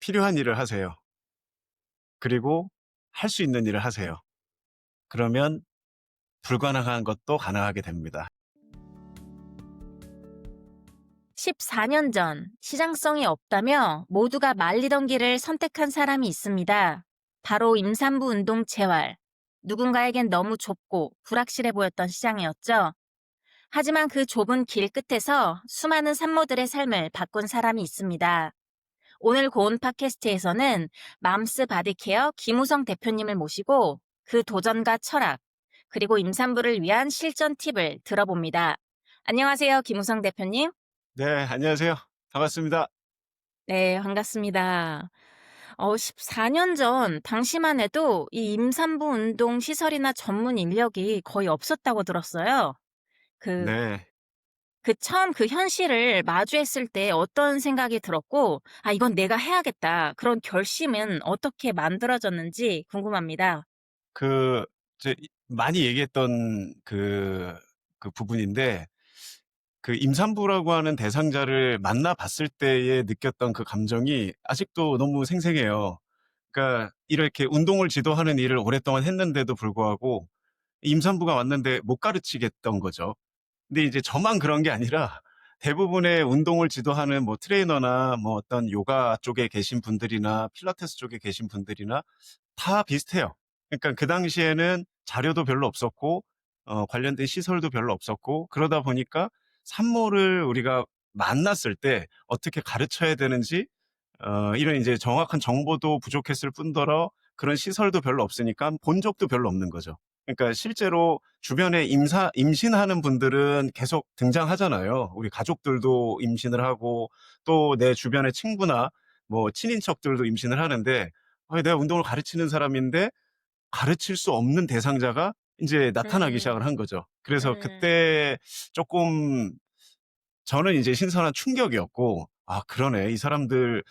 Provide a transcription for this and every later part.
필요한 일을 하세요. 그리고 할 수 있는 일을 하세요. 그러면 불가능한 것도 가능하게 됩니다. 14년 전 시장성이 없다며 모두가 말리던 길을 선택한 사람이 있습니다. 바로 임산부 운동 재활. 누군가에겐 너무 좁고 불확실해 보였던 시장이었죠. 하지만 그 좁은 길 끝에서 수많은 산모들의 삶을 바꾼 사람이 있습니다. 오늘 고온 팟캐스트에서는 맘스 바디케어 김우성 대표님을 모시고 그 도전과 철학, 그리고 임산부를 위한 실전 팁을 들어봅니다. 안녕하세요, 김우성 대표님. 네, 안녕하세요. 반갑습니다. 네, 반갑습니다. 14년 전 당시만 해도 이 임산부 운동 시설이나 전문 인력이 거의 없었다고 들었어요. 그, 네. 처음 그 현실을 마주했을 때 어떤 생각이 들었고, 아, 이건 내가 해야겠다. 그런 결심은 어떻게 만들어졌는지 궁금합니다. 그 이제 많이 얘기했던 그 부분인데, 그 임산부라고 하는 대상자를 만나 봤을 때에 느꼈던 그 감정이 아직도 너무 생생해요. 그러니까 이렇게 운동을 지도하는 일을 오랫동안 했는데도 불구하고 임산부가 왔는데 못 가르치겠던 거죠. 근데 이제 저만 그런 게 아니라 대부분의 운동을 지도하는 뭐 트레이너나 뭐 어떤 요가 쪽에 계신 분들이나 필라테스 쪽에 계신 분들이나 다 비슷해요. 그러니까 그 당시에는 자료도 별로 없었고, 관련된 시설도 별로 없었고, 그러다 보니까 산모를 우리가 만났을 때 어떻게 가르쳐야 되는지, 이런 이제 정확한 정보도 부족했을 뿐더러 그런 시설도 별로 없으니까 본 적도 별로 없는 거죠. 그러니까 실제로 주변에 임신하는 분들은 계속 등장하잖아요. 우리 가족들도 임신을 하고, 또 내 주변의 친구나 뭐 친인척들도 임신을 하는데, 아니, 내가 운동을 가르치는 사람인데 가르칠 수 없는 대상자가 이제 나타나기 음, 시작을 한 거죠. 그래서 음, 그때 조금 저는 이제 신선한 충격이었고, 아, 그러네. 이 사람들,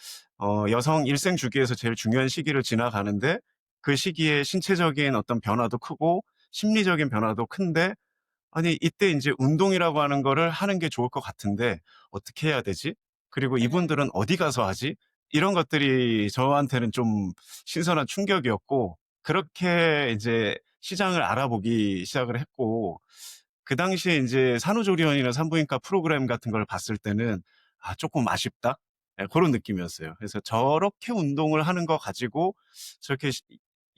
여성 일생 주기에서 제일 중요한 시기를 지나가는데 그 시기에 신체적인 어떤 변화도 크고 심리적인 변화도 큰데, 아니, 이때 이제 운동이라고 하는 거를 하는 게 좋을 것 같은데 어떻게 해야 되지? 그리고 음, 이분들은 어디 가서 하지? 이런 것들이 저한테는 좀 신선한 충격이었고, 그렇게 이제 시장을 알아보기 시작을 했고, 그 당시에 이제 산후조리원이나 산부인과 프로그램 같은 걸 봤을 때는 아, 조금 아쉽다. 예, 그런 느낌이었어요. 그래서 저렇게 운동을 하는 거 가지고 저렇게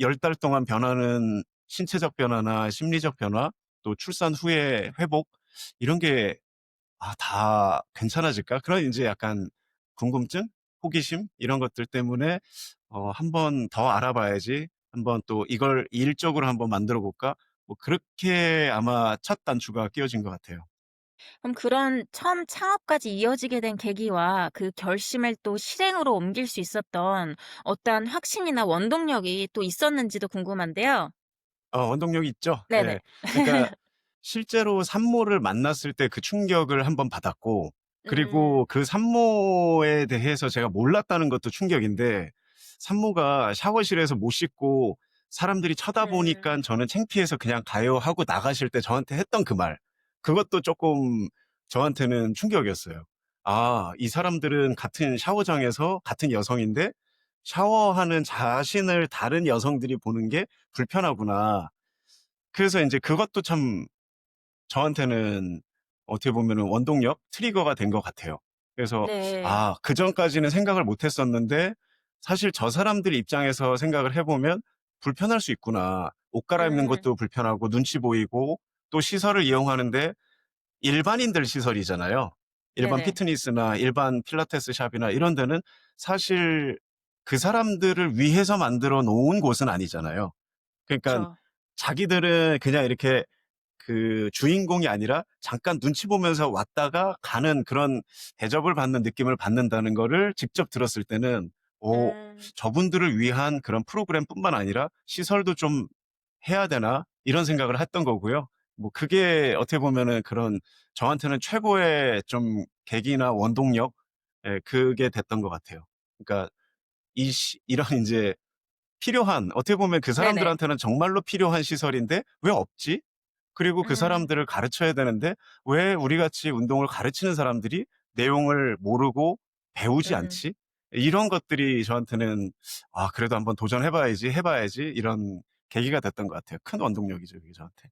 10달 동안 변하는 신체적 변화나 심리적 변화, 또 출산 후에 회복, 이런 게 다 괜찮아질까? 그런 이제 약간 궁금증, 호기심 이런 것들 때문에 한 번 더 알아봐야지. 한번 또 이걸 일적으로 한번 만들어 볼까? 뭐 그렇게 아마 첫 단추가 끼워진 것 같아요. 그럼 그런 처음 창업까지 이어지게 된 계기와 그 결심을 또 실행으로 옮길 수 있었던 어떠한 확신이나 원동력이 또 있었는지도 궁금한데요. 원동력이 있죠. 네네. 예. 그러니까 실제로 산모를 만났을 때 그 충격을 한번 받았고, 그리고 음, 그 산모에 대해서 제가 몰랐다는 것도 충격인데, 산모가 샤워실에서 못 씻고 사람들이 음, 쳐다보니까 저는 창피해서 그냥 가요 하고 나가실 때 저한테 했던 그 말. 그것도 조금 저한테는 충격이었어요. 아, 이 사람들은 같은 샤워장에서 같은 여성인데 샤워하는 자신을 다른 여성들이 보는 게 불편하구나. 그래서 인제 그것도 참 저한테는 어떻게 보면은 원동력, 트리거가 된 것 같아요. 그래서 네. 아, 그전까지는 생각을 못 했었는데 사실 저 사람들 입장에서 생각을 해 보면 '불편할 수 있구나.' 옷 갈아입는 음, 것도 불편하고 눈치 보이고, 또 시설을 이용하는데 일반인들 시설이잖아요. 일반 네네. 피트니스나 일반 필라테스 샵이나 이런 데는 사실 그 사람들을 위해서 만들어 놓은 곳은 아니잖아요. 그러니깐 그쵸. 자기들은 그냥 이렇게 그 주인공이 아니라 잠깐 눈치 보면서 왔다가 가는 그런 대접을 받는 느낌을 받는다는 거를 직접 들었을 때는 음, 저분들을 위한 그런 프로그램뿐만 아니라 시설도 좀 해야 되나? 이런 생각을 했던 거고요. 뭐 그게 어떻게 보면은 그런 저한테는 최고의 좀 계기나 원동력, 예, 그게 됐던 것 같아요. 그러니까 이런 인제 필요한, 어떻게 보면 그 네네. 사람들한테는 정말로 필요한 시설인데 왜 없지? 그리고 그 음, 사람들을 가르쳐야 되는데 왜 우리 같이 운동을 가르치는 사람들이 내용을 모르고 배우지 음, 않지? 이런 것들이 저한테는 '아 그래도 한번 도전해 봐야지, 해 봐야지.' 이런 계기가 됐던 것 같아요. 큰 원동력이죠 이게 저한테.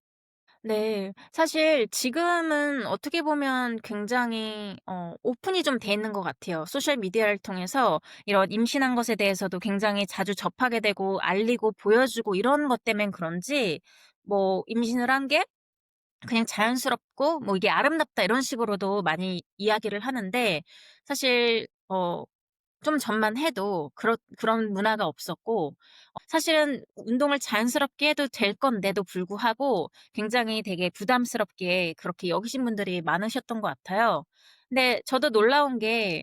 네. 사실 지금은 어떻게 보면 굉장히 오픈이 좀 돼 있는 것 같아요. 소셜 미디어를 통해서 이런 임신한 것에 대해서도 굉장히 자주 접하게 되고 알리고 보여주고 이런 것 때문에 그런지 뭐 임신을 한 게 그냥 자연스럽고 뭐 "이게 아름답다." 이런 식으로도 많이 이야기를 하는데 사실 좀 전만 해도 그런 문화가 없었고 사실은 운동을 자연스럽게 해도 될 건데도 불구하고 굉장히 되게 부담스럽게 그렇게 여기신 분들이 많으셨던 것 같아요. 근데 저도 놀라운 게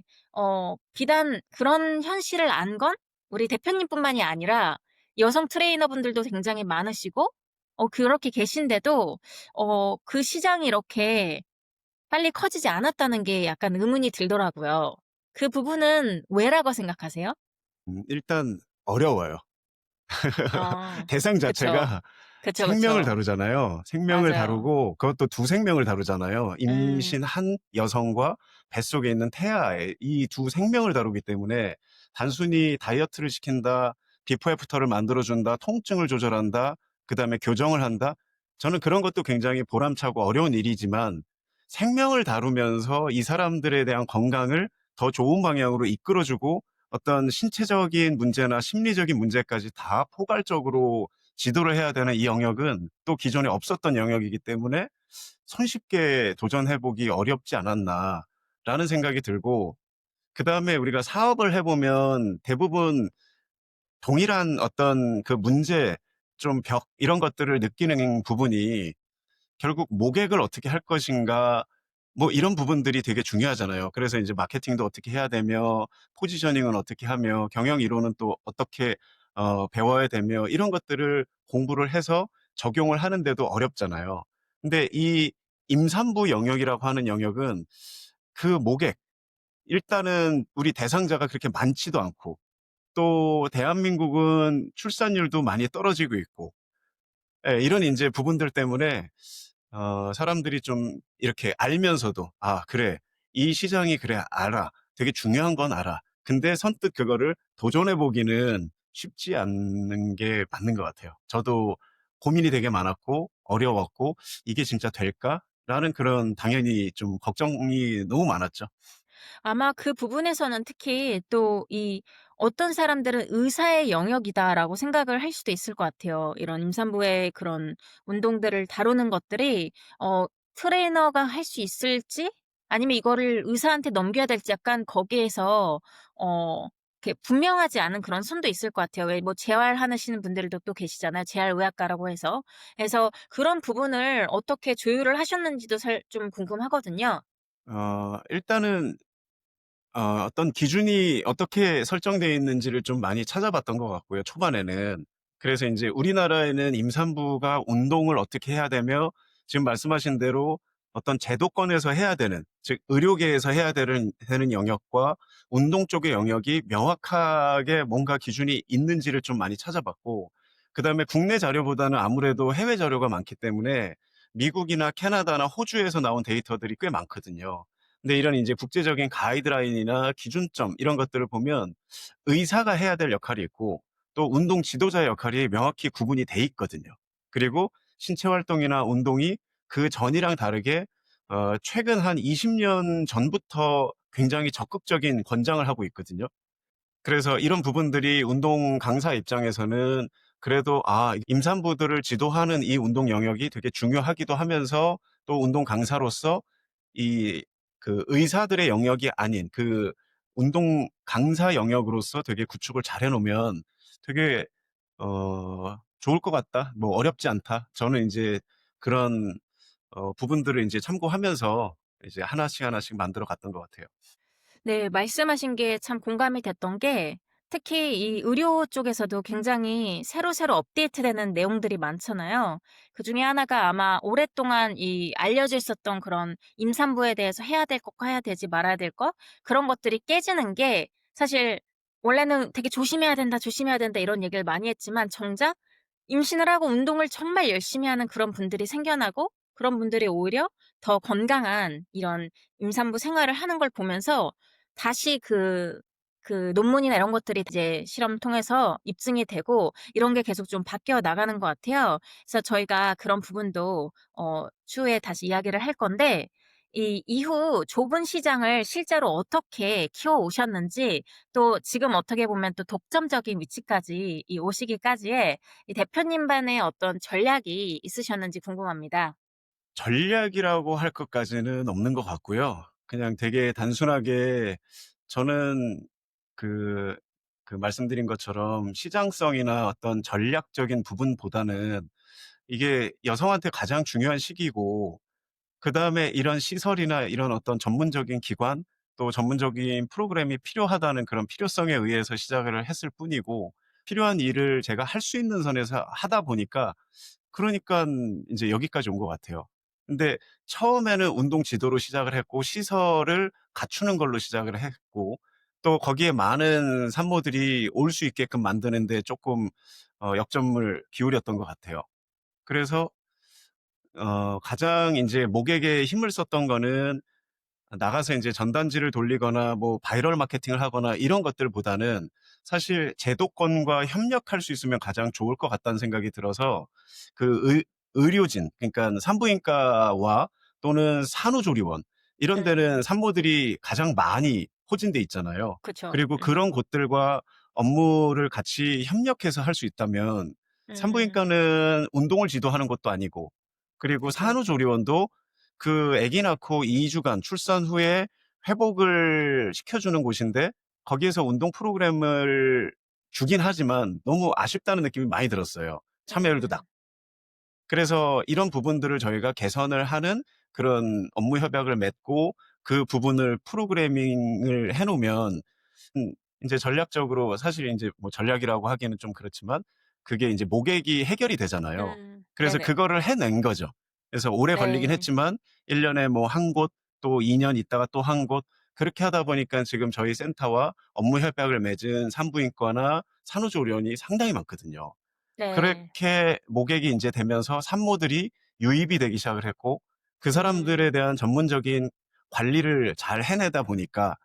비단 그런 현실을 안 건 우리 대표님뿐만이 아니라 여성 트레이너분들도 굉장히 많으시고 그렇게 계신데도 그 시장이 이렇게 빨리 커지지 않았다는 게 약간 의문이 들더라고요. 그 부분은 왜라고 생각하세요? 일단 어려워요. 아. 대상 그쵸. 자체가 그쵸, 생명을 그쵸. 다루잖아요. 생명을 맞아요. 다루고 그것도 두 생명을 다루잖아요. 음. 임신한 여성과 뱃속에 있는 태아의 이 두 생명을 다루기 때문에 단순히 다이어트를 시킨다, 비포 애프터를 만들어 준다, 통증을 조절한다, 그다음에 교정을 한다. 저는 그런 것도 굉장히 보람차고 어려운 일이지만 생명을 다루면서 이 사람들에 대한 건강을 더 좋은 방향으로 이끌어 주고 어떤 신체적인 문제나 심리적인 문제까지 다 포괄적으로 지도를 해야 되는 이 영역은 또 기존에 없었던 영역이기 때문에 '손쉽게 도전해 보기 어렵지 않았나.'라는 생각이 들고, 그다음에 우리가 사업을 해 보면 대부분 동일한 어떤 그 문제, 좀 벽 이런 것들을 느끼는 부분이 결국 '모객을 어떻게 할 것인가.' 뭐 이런 부분들이 되게 중요하잖아요. 그래서 인제 마케팅도 어떻게 해야 되며, 포지셔닝은 어떻게 하며, 경영 이론은 또 어떻게 배워야 되며, 이런 것들을 공부를 해서 적용을 하는데도 어렵잖아요. 근데 이 임산부 영역이라고 하는 영역은 그 모객, 일단은 우리 대상자가 그렇게 많지도 않고, 또 대한민국은 출산율도 많이 떨어지고 있고, 예, 이런 인제 부분들 때문에 사람들이 좀 이렇게 알면서도 '아 그래. 이 시장이 그래 알아. 되게 중요한 건 알아.' 근데 선뜻 그거를 도전해 보기는 쉽지 않는 게 맞는 것 같아요. 저도 고민이 되게 많았고 어려웠고 '이게 진짜 될까?'라는 그런, 당연히 좀 걱정이 너무 많았죠. 아마 그 부분에서는 특히 또 이 어떤 사람들은 '의사의 영역이다.'라고 생각을 할 수도 있을 것 같아요. 이런 임산부의 그런 운동들을 다루는 것들이 트레이너가 할 수 있을지 아니면 이거를 의사한테 넘겨야 될지 약간 거기에서 어 이렇게 분명하지 않은 그런 선도 있을 것 같아요. 왜 뭐 재활하시는 분들도 또 계시잖아요, 재활의학과라고 해서. 그래서 그런 부분을 어떻게 조율을 하셨는지도 좀 궁금하거든요. 일단은 어떤 기준이 어떻게 설정되어 있는지를 좀 많이 찾아봤던 것 같고요, 초반에는. 그래서 인제 우리나라에는 임산부가 운동을 어떻게 해야 되며, 지금 말씀하신 대로 어떤 제도권에서 해야 되는, 즉 의료계에서 해야 되는 영역과 운동 쪽의 영역이 명확하게 뭔가 기준이 있는지를 좀 많이 찾아봤고, 그다음에 국내 자료보다는 아무래도 해외 자료가 많기 때문에 미국이나 캐나다나 호주에서 나온 데이터들이 꽤 많거든요. 근데 이런 이제 국제적인 가이드라인이나 기준점 이런 것들을 보면 의사가 해야 될 역할이 있고, 또 운동 지도자의 역할이 명확히 구분이 돼 있거든요. 그리고 신체 활동이나 운동이 그 전이랑 다르게 최근 한 20년 전부터 굉장히 적극적인 권장을 하고 있거든요. 그래서 이런 부분들이 운동 강사 입장에서는 그래도 임산부들을 지도하는 이 운동 영역이 되게 중요하기도 하면서, 또 운동 강사로서 이 그 의사들의 영역이 아닌 그 운동 강사 영역으로서 되게 구축을 잘해 놓으면 되게 '좋을 것 같다. 뭐 어렵지 않다.' 저는 인제 그런 부분들을 인제 참고하면서 이제 하나씩 하나씩 만들어 갔던 것 같아요. 네. 말씀하신 게 참 공감이 됐던 게 특히 이 의료 쪽에서도 굉장히 새로새로 업데이트되는 내용들이 많잖아요. 그중에 하나가 아마 오랫동안 이 알려져 있었던 그런 임산부에 대해서 해야 될 것과 해야 되지 말아야 될 것 그런 것들이 깨지는 게 사실 원래는 되게 "조심해야 된다, 조심해야 된다." 이런 얘기를 많이 했지만 정작 임신을 하고 운동을 정말 열심히 하는 그런 분들이 생겨나고 그런 분들이 오히려 더 건강한 이런 임산부 생활을 하는 걸 보면서 다시 그 논문이나 이런 것들이 이제 실험 통해서 입증이 되고 이런 게 계속 좀 바뀌어 나가는 것 같아요. 그래서 저희가 그런 부분도 추후에 다시 이야기를 할 건데 이 이후 좁은 시장을 실제로 어떻게 키워 오셨는지 또 지금 어떻게 보면 또 독점적인 위치까지 이 오시기까지의 이 대표님만의 어떤 전략이 있으셨는지 궁금합니다. 전략이라고 할 것까지는 없는 것 같고요. 그냥 되게 단순하게 저는 그 말씀드린 것처럼 시장성이나 어떤 전략적인 부분보다는 이게 여성한테 가장 중요한 시기고, 그다음에 이런 시설이나 이런 어떤 전문적인 기관 또 전문적인 프로그램이 필요하다는 그런 필요성에 의해서 시작을 했을 뿐이고, 필요한 일을 제가 할 수 있는 선에서 하다 보니까 그러니깐 인제 여기까지 온 것 같아요. 근데 처음에는 운동 지도로 시작을 했고 시설을 갖추는 걸로 시작을 했고, 또 거기에 많은 산모들이 올 수 있게끔 만드는 데 쪼끔 역점을 기울였던 것 같아요. 그래서 가장 인제 목에게 힘을 썼던 거는 나가서 인제 전단지를 돌리거나 뭐 바이럴 마케팅을 하거나 이런 것들보다는 사실 제도권과 협력할 수 있으면 가장 좋을 것 같다는 생각이 들어서 그 의료진, 그러니깐 산부인과와 또는 산후조리원 이런 데는 음. 산모들이 가장 많이 포진돼 있잖아요. 그쵸. 그리고 그런 곳들과 업무를 같이 협력해서 할 수 있다면, 음. 산부인과는 운동을 지도하는 것도 아니고, 그리고 그쵸. 산후조리원도 그 아기 낳고 2 주간 출산 후에 회복을 시켜주는 곳인데 거기에서 운동 프로그램을 주긴 하지만 너무 아쉽다는 느낌이 많이 들었어요, 참여율도 낮고. 음. 그래서 이런 부분들을 저희가 개선을 하는 그런 업무 협약을 맺고 그 부분을 프로그래밍을 해 놓으면 인제 전략적으로, 사실 인제 뭐 전략이라고 하기에는 좀 그렇지만 그게 인제 모객이 해결이 되잖아요. 그래서 네네. 그거를 해낸 거죠. 그래서 오래 걸리긴 네. 했지만 1 년에 뭐 1 곳, 또 2년 있다가 또 1 곳, 그렇게 하다 보니까 지금 저희 센터와 업무 협약을 맺은 산부인과나 산후조리원이 상당히 많거든요. 네. 그렇게 모객이 인제 되면서 산모들이 유입이 되기 시작을 했고, 그 사람들에 음. 대한 전문적인 관리를 잘 해내다 보니까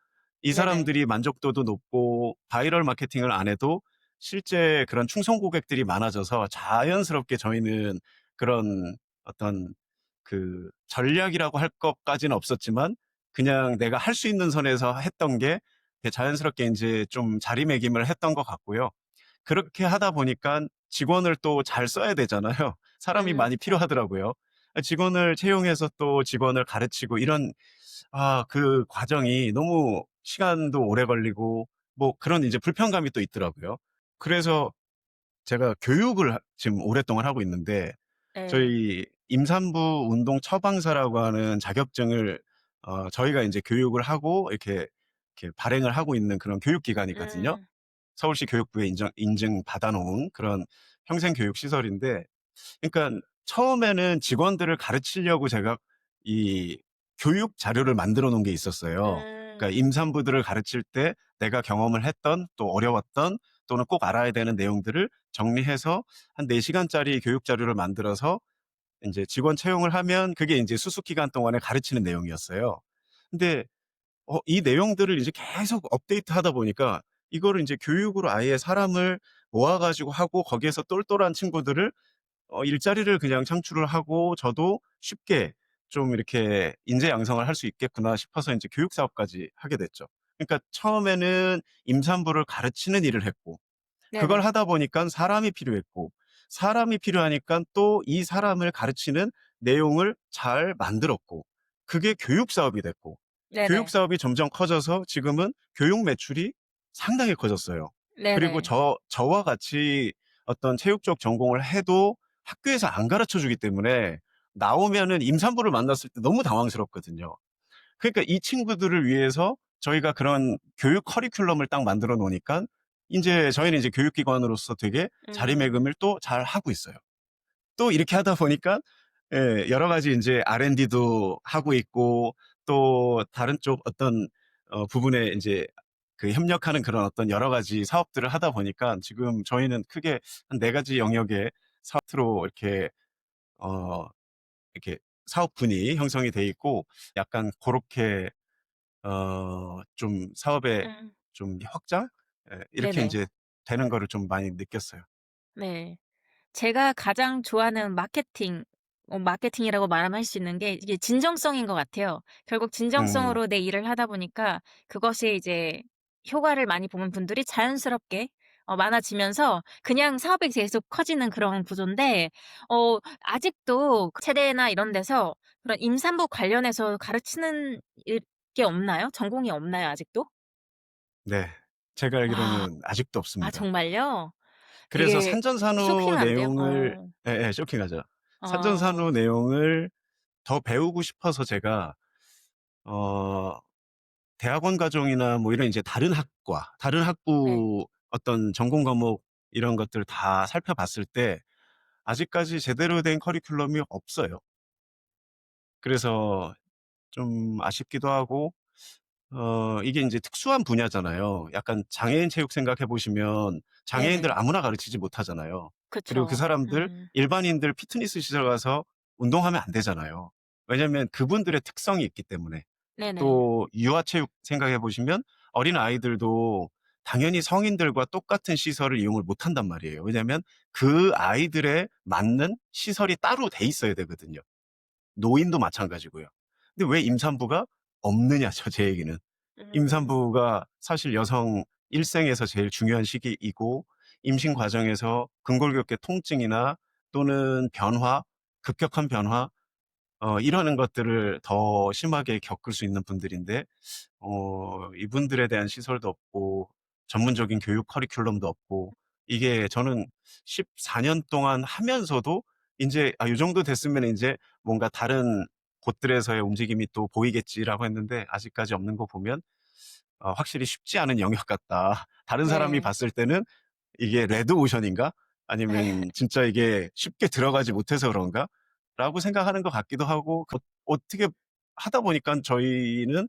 이 네네. 사람들이 만족도도 높고 바이럴 마케팅을 안 해도 실제 그런 충성 고객들이 많아져서 자연스럽게 저희는 그런 어떤 전략이라고 할 것까지는 없었지만 그냥 내가 할 수 있는 선에서 했던 게 자연스럽게 인제 좀 자리매김을 했던 것 같고요. 그렇게 하다 보니깐 직원을 또 잘 써야 되잖아요. 사람이 많이 그쵸. 필요하더라고요. 직원을 채용해서 또 직원을 가르치고 이런, 그 과정이 너무 시간도 오래 걸리고 뭐 그런 이제 불편감이 또 있더라고요. 그래서 제가 교육을 지금 오랫동안 하고 있는데, 네. 저희 임산부 운동 처방사라고 하는 자격증을 저희가 인제 교육을 하고 이렇게 발행을 하고 있는 그런 교육기관이거든요. 음. 서울시 교육부에 인증받아 놓은 그런 평생 교육 시설인데, 그러니깐 처음에는 직원들을 가르치려고 제가 이 교육 자료를 만들어 놓은 게 있었어요. 그러니까 음. 임산부들을 가르칠 때 내가 경험을 했던, 또 어려웠던, 또는 꼭 알아야 되는 내용들을 정리해서 한 4 시간짜리 교육 자료를 만들어서 인제 직원 채용을 하면 그게 인제 수습 기간 동안에 가르치는 내용이었어요. 근데 이 내용들을 이제 계속 업데이트하다 보니까 이거를 인제 교육으로 아예 사람을 모아 가지고 하고, 거기에서 똘똘한 친구들을 일자리를 그냥 창출을 하고 저도 쉽게 좀 이렇게 '인재 양성을 할 수 있겠구나.' 싶어서 인제 교육 사업까지 하게 됐죠. 그러니까 처음에는 임산부를 가르치는 일을 했고, 그걸 네네. 하다 보니깐 사람이 필요했고, 사람이 필요하니깐 또 이 사람을 가르치는 내용을 잘 만들었고, 그게 교육 사업이 됐고, 교육 네네. 사업이 점점 커져서 지금은 교육 매출이 상당히 커졌어요. 그리고 네네. 저와 같이 어떤 체육 쪽 전공을 해도 학교에서 안 가르쳐 주기 때문에 나오면은 임산부를 만났을 때 너무 당황스럽거든요. 그러니까 이 친구들을 위해서 저희가 그런 교육 커리큘럼을 딱 만들어 놓으니까 인제 저희는 이제 교육기관으로서 되게 음. 자리매김을 또 잘하고 있어요. 또 이렇게 하다 보니까 여러 가지 인제 R&D도 하고 있고, 또 다른 쪽 어떤 부분에 인제 협력하는 그런 어떤 여러 가지 사업들을 하다 보니까 지금 저희는 크게 한 4 가지 영역의 사업으로 어 이렇게 사업군이 형성이 돼 있고, 약간 고렇게 좀 사업의 음. 좀 확장? 예, 이렇게 네네. 인제 되는 거를 좀 많이 느꼈어요. 네. 제가 가장 좋아하는 마케팅이라고 말하면 할 수 있는 게 이게 진정성인 것 같아요. 결국 음. 진정성으로 내 일을 하다 보니까 그것이 이제 효과를 많이 보는 분들이 자연스럽게 많아지면서 그냥 사업이 계속 커지는 그런 구조인데 아직도 체대나 이런 데서 그런 임산부 관련해서 가르치는 게 없나요? 전공이 없나요, 아직도? 네. 제가 아. 알기로는 아직도 아 없습니다. 정말요? 그래서 되게 산전산후 쇼킹한데요. 내용을 예예, 쇼킹하죠. 산전산후 어. 내용을 더 배우고 싶어서 제가 어 대학원 과정이나 뭐 이런 이제 다른 학과, 다른 네. 학부 어떤 전공 과목 이런 것들 다 살펴봤을 때 아직까지 제대로 된 커리큘럼이 없어요. 그래서 좀 아쉽기도 하고 이게 인제 특수한 분야잖아요. 약간 장애인 체육 생각해 보시면 장애인들 네네. 아무나 가르치지 못하잖아요. 그리고 그 그쵸. 사람들 일반인들 피트니스 시설 가서 운동하면 안 되잖아요. 왜냐면 그분들의 특성이 있기 때문에. 네네. 또 유아체육 생각해 보시면 어린아이들도 당연히 성인들과 똑같은 시설을 이용을 못 한단 말이에요. 왜냐면 그 아이들에 맞는 시설이 따로 돼 있어야 되거든요. 노인도 마찬가지고요. 근데 왜 임산부가 없느냐죠, 제 얘기는. 음. 임산부가 사실 여성 일생에서 제일 중요한 시기이고 임신 과정에서 근골격계 통증이나 또는 변화, 급격한 변화 이러는 것들을 더 심하게 겪을 수 있는 분들인데 이분들에 대한 시설도 없고 전문적인 교육 커리큘럼도 없고 이게 저는 14년 동안 하면서도 인제 '아 요 정도 됐으면 인제 뭔가 다른 곳들에서의 움직임이 또 보이겠지.'라고 했는데 아직까지 없는 거 보면 확실히 쉽지 않은 영역 같다. 다른 사람이 네. 봤을 때는 '이게 레드 오션인가? 아니면 진짜 이게 쉽게 들어가지 못해서 그런가?' 라고 생각하는 것 같기도 하고 어떻게 하다 보니깐 저희는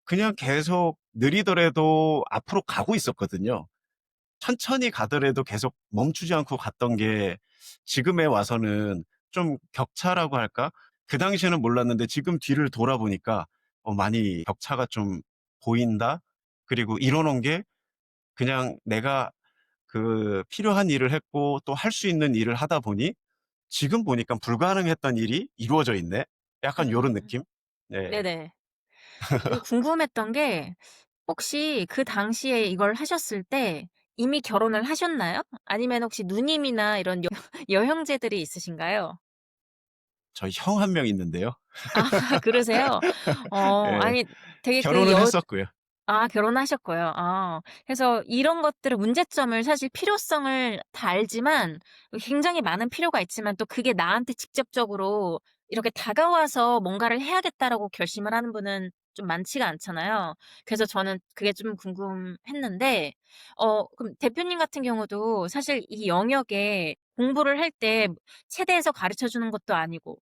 그냥 계속 느리더라도 앞으로 가고 있었거든요. 천천히 가더라도 계속 멈추지 않고 갔던 게 지금에 와서는 좀 격차라고 할까? 그 당시에는 몰랐는데 지금 뒤를 돌아보니까 많이 격차가 좀 보인다. 그리고 이뤄 놓은 게 그냥 내가 그 필요한 일을 했고 또 할 수 있는 일을 하다 보니 지금 보니까 '불가능했던 일이 이루어져 있네.' 약간 요런 음. 느낌? 네. 네네. 그 궁금했던 게 혹시 그 당시에 이걸 하셨을 때 이미 결혼을 하셨나요? 아니면 혹시 누님이나 이런 여형제들이 있으신가요? 저희 형 한 명 있는데요. 아 그러세요? 예. 아니 되게 그 결혼은 했었고요. 결혼하셨고요. 그래서 이런 것들의 문제점을 사실 필요성을 다 알지만 굉장히 많은 필요가 있지만 또 그게 나한테 직접적으로 이렇게 다가와서 '뭔가를 해야겠다.'라고 결심을 하는 분은 좀 많지가 않잖아요. 그래서 저는 그게 좀 궁금했는데 그럼 대표님 같은 경우도 사실 이 영역에 공부를 할 때 체대에서 가르쳐 주는 것도 아니고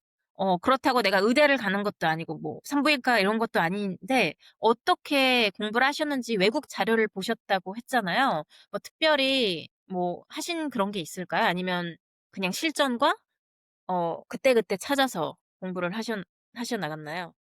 그렇다고 내가 의대를 가는 것도 아니고 뭐 산부인과 이런 것도 아닌데 어떻게 공부를 하셨는지 외국 자료를 보셨다고 했잖아요. 뭐 특별히 뭐 하신 그런 게 있을까요? 아니면 그냥 실전과 그때그때 찾아서 공부를 하셔 나갔나요?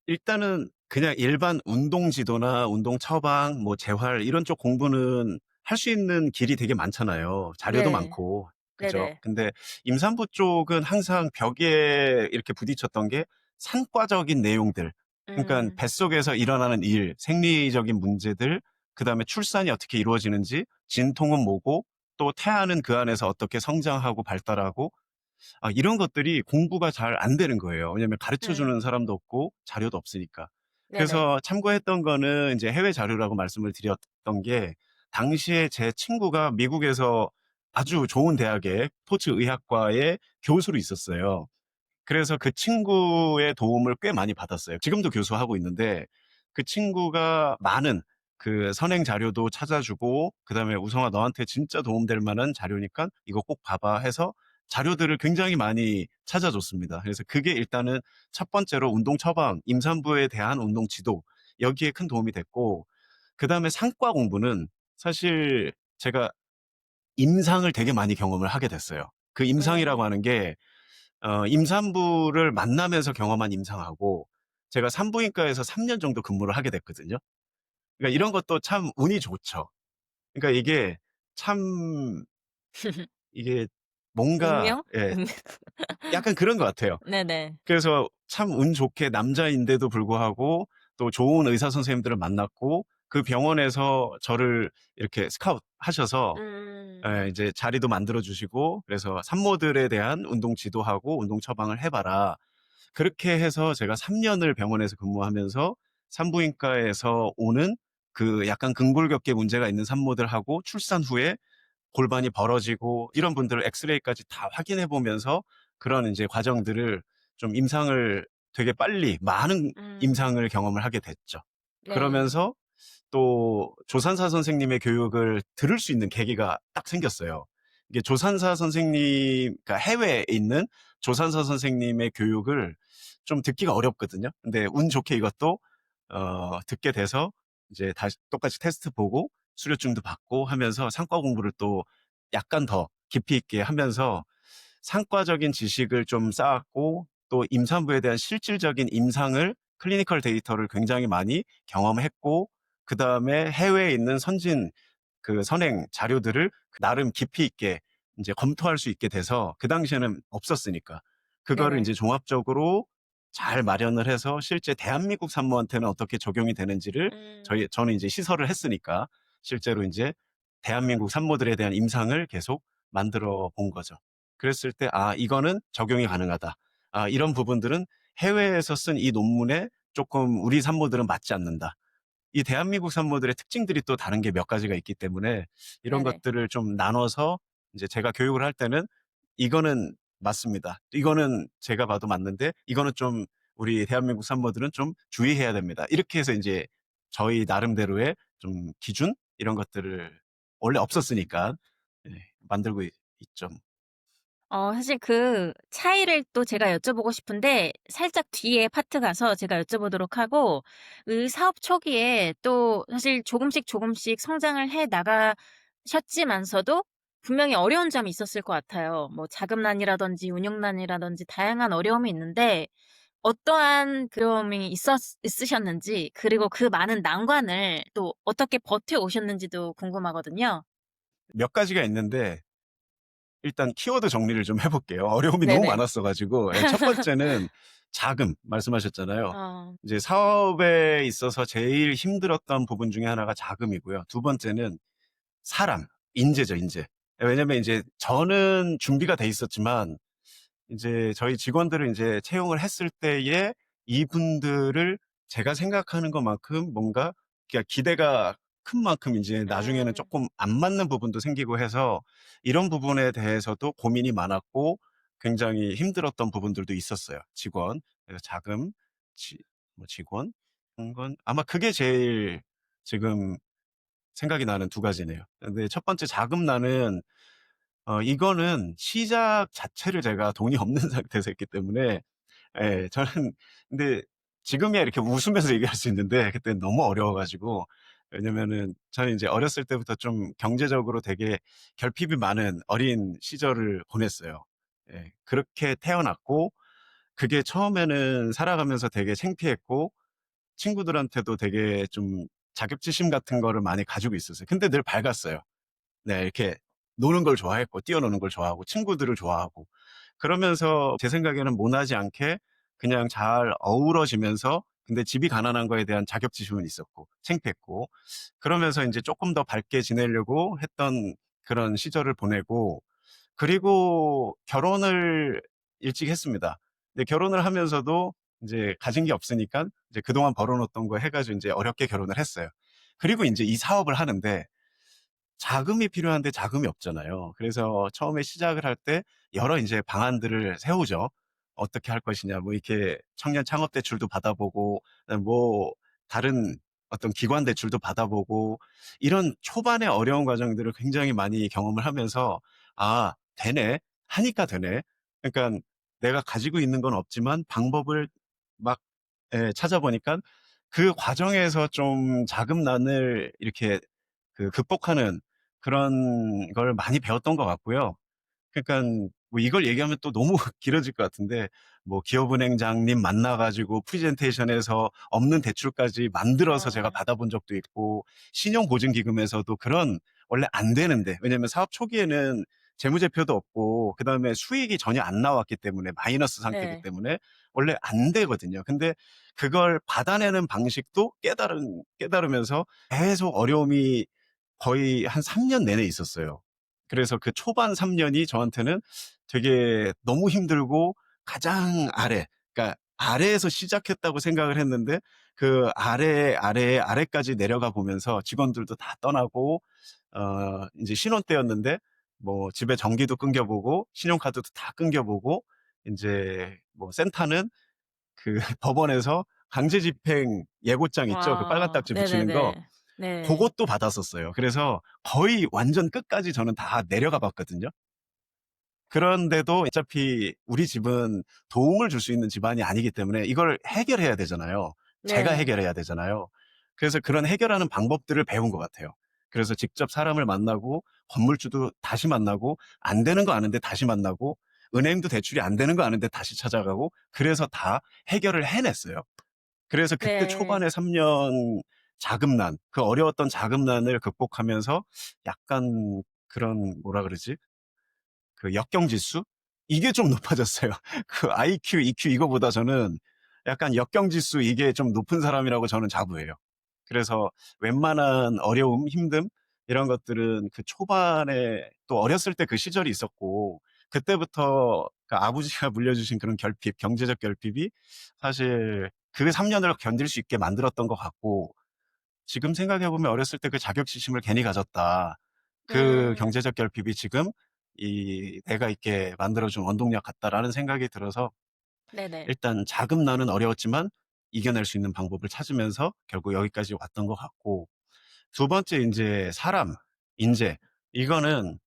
일단은 그냥 일반 운동 지도나 운동 처방, 뭐 재활 이런 쪽 공부는 할 수 있는 길이 되게 많잖아요. 자료도 네. 많고. 그죠? 네네. 근데 임산부 쪽은 항상 벽에 이렇게 부딪혔던 게 산과적인 내용들. 그러니까 음. 뱃속에서 일어나는 일, 생리적인 문제들, 그다음에 출산이 어떻게 이루어지는지, 진통은 뭐고, 또 태아는 그 안에서 어떻게 성장하고 발달하고 이런 것들이 공부가 잘 안 되는 거예요. 왜냐하면 가르쳐 주는 음. 사람도 없고 자료도 없으니까. 네네. 그래서 참고했던 거는 이제 해외 자료라고 말씀을 드렸던 게 당시에 제 친구가 미국에서 아주 좋은 대학의 스포츠 의학과의 교수로 있었어요. 그래서 그 친구의 도움을 꽤 많이 받았어요. 지금도 교수하고 있는데 그 친구가 많은 그 선행 자료도 찾아주고 그다음에 "우성아 너한테 진짜 도움될 만한 자료니까 이거 꼭 봐봐." 해서 자료들을 굉장히 많이 찾아줬습니다. 그래서 그게 일단은 첫 번째로 운동 처방, 임산부에 대한 운동 지도 여기에 큰 도움이 됐고 그다음에 상과 공부는 사실 제가 임상을 되게 많이 경험을 하게 됐어요. 그 임상이라고 음. 하는 게 임산부를 만나면서 경험한 임상하고 제가 산부인과에서 3년 정도 근무를 하게 됐거든요. 그러니까 이런 것도 참 운이 좋죠. 그러니까 이게 참 이게 뭔가 운명? 예 약간 그런 것 같아요. 네네. 그래서 참 운 좋게 남자인데도 불구하고 또 좋은 의사 선생님들을 만났고 그 병원에서 저를 이렇게 스카우트 하셔서 이제 자리도 만들어 주시고 그래서 산모들에 대한 운동 지도하고 운동 처방을 해 봐라. 그렇게 해서 제가 3 년을 병원에서 근무하면서 산부인과에서 오는 그 약간 근골격계 문제가 있는 산모들하고 출산 후에 골반이 벌어지고 이런 분들을 엑스레이까지 다 확인해 보면서 그런 인제 과정들을 좀 임상을 되게 빨리 많은 음. 임상을 경험을 하게 됐죠. 네. 그러면서 또 조산사 선생님의 교육을 들을 수 있는 계기가 딱 생겼어요. 이게 조산사 선생님 그러니까 해외에 있는 조산사 선생님의 교육을 좀 듣기가 어렵거든요. 근데 운 좋게 이것도 듣게 돼서 이제 다시 똑같이 테스트 보고 수료증도 받고 하면서 상과 공부를 또 약간 더 깊이 있게 하면서 상과적인 지식을 좀 쌓았고 또 임산부에 대한 실질적인 임상을 클리니컬 데이터를 굉장히 많이 경험했고 그다음에 해외에 있는 선진 그 선행 자료들을 나름 깊이 있게 이제 검토할 수 있게 돼서 그 당시에는 없었으니까 그거를 네네. 이제 종합적으로 잘 마련을 해서 실제 대한민국 산모한테는 어떻게 적용이 되는지를 음. 저는 이제 시설을 했으니까 실제로 인제 대한민국 산모들에 대한 임상을 계속 만들어 본 거죠. 그랬을 때 '아 이거는 적용이 가능하다. 아 이런 부분들은 해외에서 쓴 이 논문에 쪼끔 우리 산모들은 맞지 않는다.' 이 대한민국 산모들의 특징들이 또 다른 게 몇 가지가 있기 때문에 이런 네네. 것들을 좀 나눠서 이제 제가 교육을 할 때는 "이거는 맞습니다. 이거는 제가 봐도 맞는데 이거는 좀 우리 대한민국 산모들은 좀 주의해야 됩니다." 이렇게 해서 인제 저희 나름대로의 좀 기준 이런 것들을 원래 없었으니까 예 만들고 있죠. 사실 그 차이를 또 제가 여쭤보고 싶은데 살짝 뒤에 파트 가서 제가 여쭤보도록 하고 그 사업 초기에 또 사실 조금씩 조금씩 성장을 해 나가셨지만서도 분명히 어려운 점이 있었을 것 같아요. 뭐 자금난이라든지 운영난이라든지 다양한 어려움이 있는데 어떠한 그러움이 있으셨는지 그리고 그 많은 난관을 또 어떻게 버텨오셨는지도 궁금하거든요. 몇 가지가 있는데 일단 키워드 정리를 좀 해 볼게요. 어려움이 너무 네네. 많았어 가지고. 예 첫 번째는 자금 말씀하셨잖아요. 어. 이제 사업에 있어서 제일 힘들었던 부분 중에 하나가 자금이고요. 두 번째는 사람, 인재죠, 인재. 왜냐면 인제 저는 준비가 돼 있었지만 인제 저희 직원들을 인제 채용을 했을 때에 이분들을 제가 생각하는 것만큼 뭔가 그러니까 기대가 큰 만큼 인제 나중에는 음. 쪼끔 안 맞는 부분도 생기고 해서 이런 부분에 대해서도 고민이 많았고 굉장히 힘들었던 부분들도 있었어요, 직원. 그래서 자금, 지 뭐 직원 그런 건 아마 그게 제일 지금 생각이 나는 두 가지네요. 근데 첫 번째 자금난은 이거는 시작 자체를 제가 돈이 없는 상태에서 했기 때문에 예 저는 근데 지금이야 이렇게 웃으면서 얘기할 수 있는데 그때는 너무 어려워 가지고 왜냐면은 저는 인제 어렸을 때부터 좀 경제적으로 되게 결핍이 많은 어린 시절을 보냈어요. 예. 그렇게 태어났고 그게 처음에는 살아가면서 되게 창피했고 친구들한테도 되게 좀 자격지심 같은 거를 많이 가지고 있었어요. 근데 늘 밝았어요. 네. 이렇게 노는 걸 좋아했고 뛰어노는 걸 좋아하고 친구들을 좋아하고 그러면서 제 생각에는 모나지 않게 그냥 잘 어우러지면서 근데 집이 가난한 거에 대한 자격지심은 있었고 창피했고 그러면서 인제 쪼끔 더 밝게 지내려고 했던 그런 시절을 보내고 그리고 결혼을 일찍 했습니다. 근데 결혼을 하면서도 인제 가진 게 없으니깐 이제 그동안 벌어 놓던 거 해 가지고 인제 어렵게 결혼을 했어요. 그리고 인제 이 사업을 하는데 자금이 필요한데 자금이 없잖아요. 그래서 처음에 시작을 할 때 여러 인제 방안들을 세우죠. 어떻게 할 것이냐 뭐 이렇게 청년 창업 대출도 받아보고 그다음에 뭐 다른 어떤 기관 대출도 받아보고 이런 초반의 어려운 과정들을 굉장히 많이 경험을 하면서 '아 되네. 하니까 되네.' 그러니깐 내가 가지고 있는 건 없지만 방법을 막 예 찾아보니깐 그 과정에서 좀 자금난을 이렇게 극복하는 그런 걸 많이 배웠던 것 같고요. 그러니깐 뭐 이걸 얘기하면 또 너무 길어질 것 같은데 뭐 기업은행장님 만나 가지고 프레젠테이션에서 없는 대출까지 만들어서 제가 와. 받아본 적도 있고, 신용보증기금에서도 그런, 원래 안 되는데, 왜냐면 사업 초기에는 재무제표도 없고 그다음에 수익이 전혀 안 나왔기 때문에, 마이너스 상태이기 네. 때문에 원래 안 되거든요. 근데 그걸 받아내는 방식도 깨달으면서 계속 어려움이 거의 한 3년 내내 있었어요. 그래서 그 초반 3년이 저한테는 되게 너무 힘들고, 가장 아래, 그러니까 아래에서 시작했다고 생각을 했는데 그 아래까지 내려가 보면서 직원들도 다 떠나고, 이제 신혼 때였는데 뭐 집에 전기도 끊겨보고 신용카드도 다 끊겨보고, 이제 뭐 센터는 그 법원에서 강제집행 예고장 있죠? 그 빨간 와. 딱지 붙이는 거, 네네네. 네. 그것도 받았었어요. 그래서 거의 완전 끝까지 저는 다 내려가 봤거든요. 그런데도 어차피 우리 집은 도움을 줄 수 있는 집안이 아니기 때문에 이걸 해결해야 되잖아요. 제가 네. 해결해야 되잖아요. 그래서 그런 해결하는 방법들을 배운 것 같아요. 그래서 직접 사람을 만나고, 건물주도 다시 만나고, 안 되는 거 아는데 다시 만나고, 은행도 대출이 안 되는 거 아는데 다시 찾아가고, 그래서 다 해결을 해냈어요. 그래서 그때 네. 초반에 3년 자금난, 그 어려웠던 자금난을 극복하면서 약간 그런, 뭐라 그러지? 그 역경지수? 이게 좀 높아졌어요. 그 IQ, EQ 이거보다 저는 약간 역경지수, 이게 좀 높은 사람이라고 저는 자부해요. 그래서 웬만한 어려움, 힘듦 이런 것들은 그 초반에, 또 어렸을 때 그 시절이 있었고, 그때부터 그 아버지가 물려주신 그런 결핍, 경제적 결핍이 사실 그 3년을 견딜 수 있게 만들었던 것 같고, 지금 생각해보면 어렸을 때 그 자격지심을 괜히 가졌다. 그 음. 경제적 결핍이 지금 내가 있게 만들어준 원동력 같다라는 생각이 들어서, 네네. 일단 자금난은 어려웠지만 이겨낼 수 있는 방법을 찾으면서 결국 여기까지 왔던 것 같고, 두 번째 이제 사람, 인재. 이거는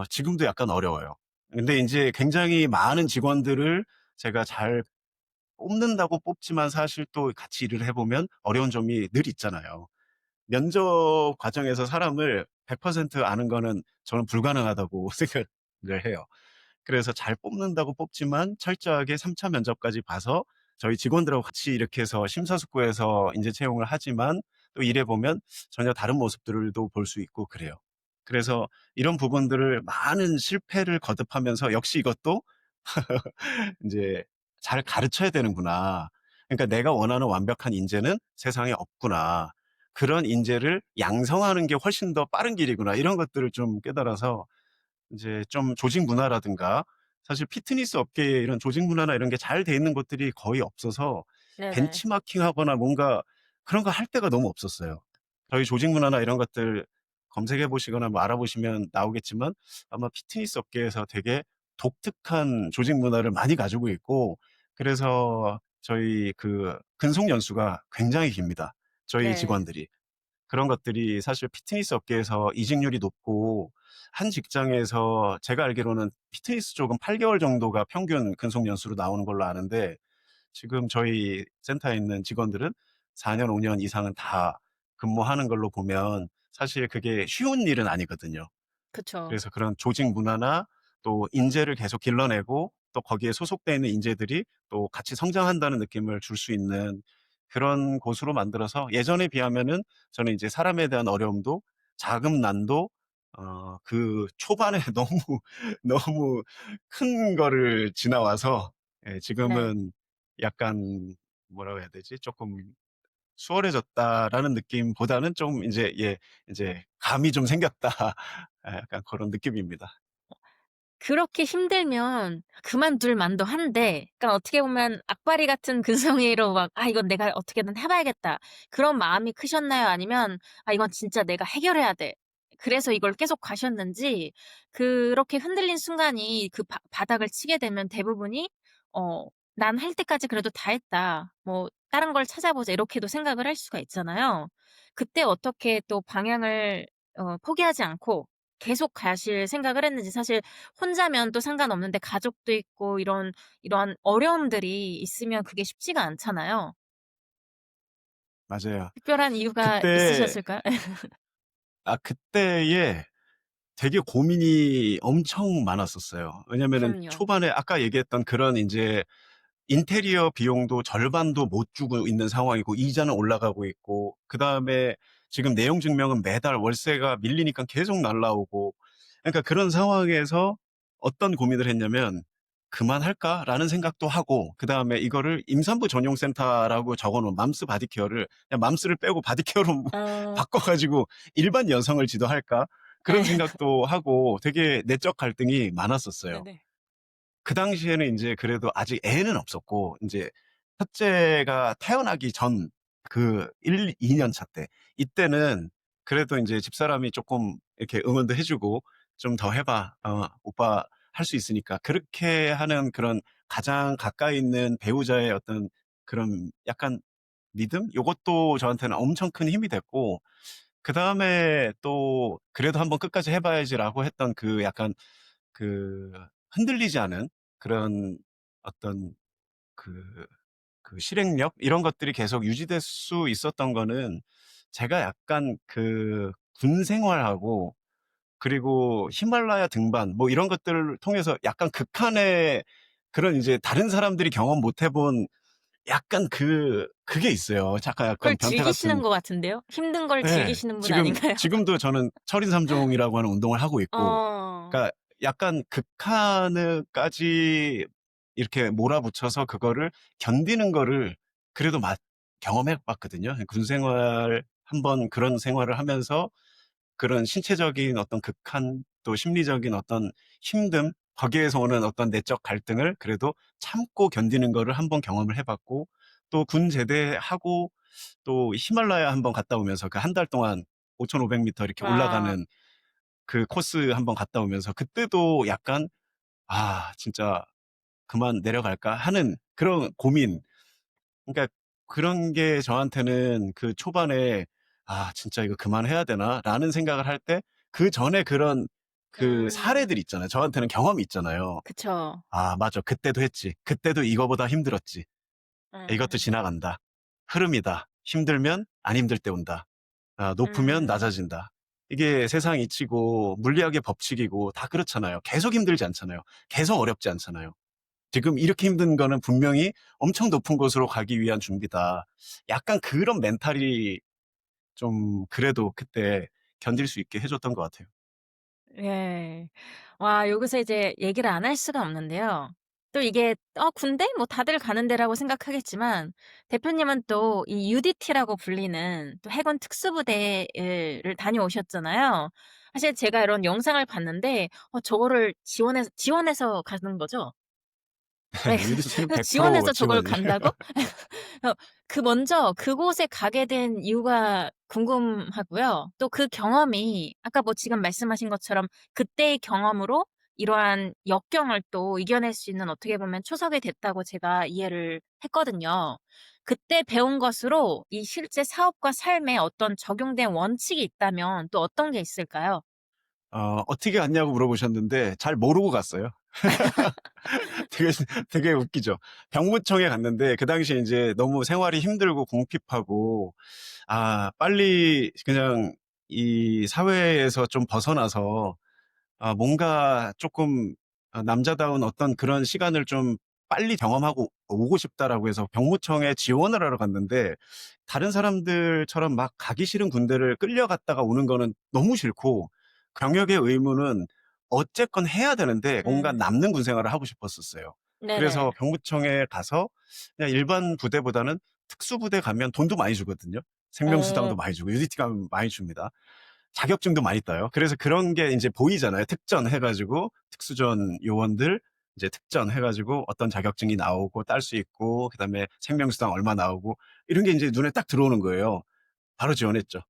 지금도 약간 어려워요. 근데 이제 굉장히 많은 직원들을 제가 잘 뽑는다고 뽑지만, 사실 또 같이 일을 해보면 어려운 점이 늘 있잖아요. 면접 과정에서 사람을 100% 아는 거는 저는 불가능하다고 생각을 해요. 그래서 잘 뽑는다고 뽑지만 철저하게 3차 면접까지 봐서 저희 직원들하고 같이 이렇게 해서 심사숙고해서 인재 채용을 하지만, 또 일해 보면 전혀 다른 모습들도 볼 수 있고 그래요. 그래서 이런 부분들을, 많은 실패를 거듭하면서 역시 이것도 이제 '잘 가르쳐야 되는구나. 그러니까 내가 원하는 완벽한 인재는 세상에 없구나. 그런 인재를 양성하는 게 훨씬 더 빠른 길이구나.' 이런 것들을 좀 깨달아서, 이제 좀 조직 문화라든가, 사실 피트니스 업계에 이런 조직 문화나 이런 게 잘 돼 있는 곳들이 거의 없어서 네네. 벤치마킹하거나 뭔가 그런 거 할 데가 너무 없었어요. 저희 조직 문화나 이런 것들 검색해 보시거나 뭐 알아보시면 나오겠지만, 아마 피트니스 업계에서 되게 독특한 조직 문화를 많이 가지고 있고, 그래서 저희 그 근속 연수가 굉장히 깁니다. 저희 네. 직원들이. 그런 것들이 사실 피트니스 업계에서 이직률이 높고, 한 직장에서 제가 알기로는 피트니스 쪽은 8개월 정도가 평균 근속 연수로 나오는 걸로 아는데, 지금 저희 센터에 있는 직원들은 4년, 5년 이상은 다 근무하는 걸로 보면 사실 그게 쉬운 일은 아니거든요. 그쵸. 그래서 그런 조직 문화나 또 인재를 계속 길러내고, 또 거기에 소속되어 있는 인재들이 또 같이 성장한다는 느낌을 줄 수 있는 그런 곳으로 만들어서, 예전에 비하면은 저는 이제 사람에 대한 어려움도, 자금난도, 그 초반에 너무 너무 큰 거를 지나와서, 예, 네. 지금은 약간, 뭐라고 해야 되지? 조금 수월해졌다라는 느낌보다는 좀 이제, 예, 이제 감이 좀 생겼다. 예, 약간 그런 느낌입니다. 그렇게 힘들면 그만둘 만도 한데, 그러니까 어떻게 보면 악바리 같은 근성으로 막 '아 이건 내가 어떻게든 해 봐야겠다.' 그런 마음이 크셨나요? 아니면 '아 이건 진짜 내가 해결해야 돼.' 그래서 이걸 계속 가셨는지, 그렇게 흔들린 순간이 그 바닥을 치게 되면 대부분이 어 '난 할 때까지 그래도 다 했다. 뭐 다른 걸 찾아보자.' 이렇게도 생각을 할 수가 있잖아요. 그때 어떻게 또 방향을 포기하지 않고 계속 가실 생각을 했는지. 사실 혼자면 또 상관없는데 가족도 있고 이런 어려움들이 있으면 그게 쉽지가 않잖아요. 맞아요. 특별한 이유가 그때 있으셨을까요? 그때에 되게 고민이 엄청 많았었어요. 왜냐면은 그럼요. 초반에 아까 얘기했던 그런 인제 인테리어 비용도 절반도 못 주고 있는 상황이고 이자는 올라가고 있고 그다음에 지금 내용 증명은 매달 월세가 밀리니까 계속 날라오고 그러니까 그런 상황에서 어떤 고민을 했냐면 '그만할까?'라는 생각도 하고 그다음에 이거를 임산부 전용 센터라고 적어 놓은 맘스 바디케어를 그냥 맘스를 빼고 바디케어로 어. 바꿔 가지고 '일반 여성을 지도할까?' 그런 예. 생각도 하고 되게 내적 갈등이 많았었어요. 네네. 그 당시에는 인제 그래도 아직 애는 없었고 인제 첫째가 태어나기 전 그 1-2년 차 때 이때는 그래도 인제 집사람이 쪼끔 이렇게 응원도 해 주고 "좀 더 해 봐. 오빠 할 수 있으니까." 그렇게 하는 그런 가장 가까이 있는 배우자의 어떤 그런 약간 믿음? 요것도 저한테는 엄청 큰 힘이 됐고 그다음에 또 '그래도 한번 끝까지 해 봐야지.'라고 했던 그 약간 그 흔들리지 않은 그런 어떤 그 실행력 이런 것들이 계속 유지될 수 있었던 거는 제가 약간 그 군 생활하고 그리고 히말라야 등반 뭐 이런 것들을 통해서 약간 극한의 그런 이제 다른 사람들이 경험 못 해본 약간 그게 있어요. 잠깐 그걸 약간 변태 즐기시는 같은 것 같은데요? 힘든 걸 예. 즐기시는 분 아닌가요? 지금도 저는 철인삼종이라고 하는 운동을 하고 있고 어. 그러니까 약간 극한까지 이렇게 몰아붙여서 그거를 견디는 거를 그래도 경험해 봤거든요. 군 생활 한번 그런 생활을 하면서 그런 신체적인 어떤 극한 또 심리적인 어떤 힘듦 거기에서 오는 어떤 내적 갈등을 그래도 참고 견디는 거를 한번 경험을 해 봤고 또 군 제대하고 또 히말라야 한번 갔다 오면서 그 한 달 동안 5,500 미터 이렇게 와. 올라가는 그 코스 한번 갔다 오면서 그때도 약간 '아 진짜 그만 내려갈까?' 하는 그런 고민. 그러니까 그런 게 저한테는 그 초반에 '아 진짜 이거 그만해야 되나?'라는 생각을 할 때 그전에 그런 그 음. 사례들 있잖아요. 저한테는 경험이 있잖아요. 그쵸. '아 맞아. 그때도 했지. 그때도 이거보다 힘들었지. 이것도 음. 지나간다. 흐름이다. 힘들면 안 힘들 때 온다. 높으면 음. 낮아진다.' 이게 세상 이치고 물리학의 법칙이고 다 그렇잖아요. 계속 힘들지 않잖아요. 계속 어렵지 않잖아요. 지금 이렇게 힘든 거는 분명히 엄청 높은 곳으로 가기 위한 준비다. 약간 그런 멘탈이 좀 그래도 그때 견딜 수 있게 해 줬던 것 같아요. 예. 와 여기서 이제 얘기를 안 할 수가 없는데요. 또 이게 군대? 뭐 다들 가는 데라고 생각하겠지만 대표님은 또 이 UDT라고 불리는 또 해군 특수부대를 다녀오셨잖아요. 사실 제가 이런 영상을 봤는데 저거를 지원해서 가는 거죠? 예. UDC는 그래서 100% 지원해서 저걸 지원이에요. 간다고? 어 먼저 그곳에 가게 된 이유가 궁금하고요. 또 그 경험이 아까 뭐 지금 말씀하신 것처럼 그때의 경험으로 이러한 역경을 또 이겨낼 수 있는 어떻게 보면 초석이 됐다고 제가 이해를 했거든요. 그때 배운 것으로 이 실제 사업과 삶에 어떤 적용된 원칙이 있다면 또 어떤 게 있을까요? 어떻게 갔냐고 물어보셨는데 잘 모르고 갔어요. 되게 되게 웃기죠. 병무청에 갔는데 그 당시에 인제 너무 생활이 힘들고 궁핍하고 빨리 그냥 이 사회에서 좀 벗어나서 뭔가 쪼끔 남자다운 어떤 그런 시간을 좀 빨리 경험하고 오고 싶다라고 해서 병무청에 지원을 하러 갔는데 다른 사람들처럼 막 가기 싫은 군대를 끌려갔다가 오는 거는 너무 싫고 병역의 의무는 어쨌건 해야 되는데 뭔가 음. 남는 군 생활을 하고 싶었었어요. 그래서 네네. 병무청에 가서 그냥 일반 부대보다는 특수부대 가면 돈도 많이 주거든요. 생명수당도 어. 많이 주고 UDT 가면 많이 줍니다. 자격증도 많이 따요. 그래서 그런 게 인제 보이잖아요. 특전 해 가지고 특수전 요원들 이제 특전 해 가지고 어떤 자격증이 나오고 딸 수 있고 그다음에 생명수당 얼마 나오고 이런 게 인제 눈에 딱 들어오는 거예요. 바로 지원했죠.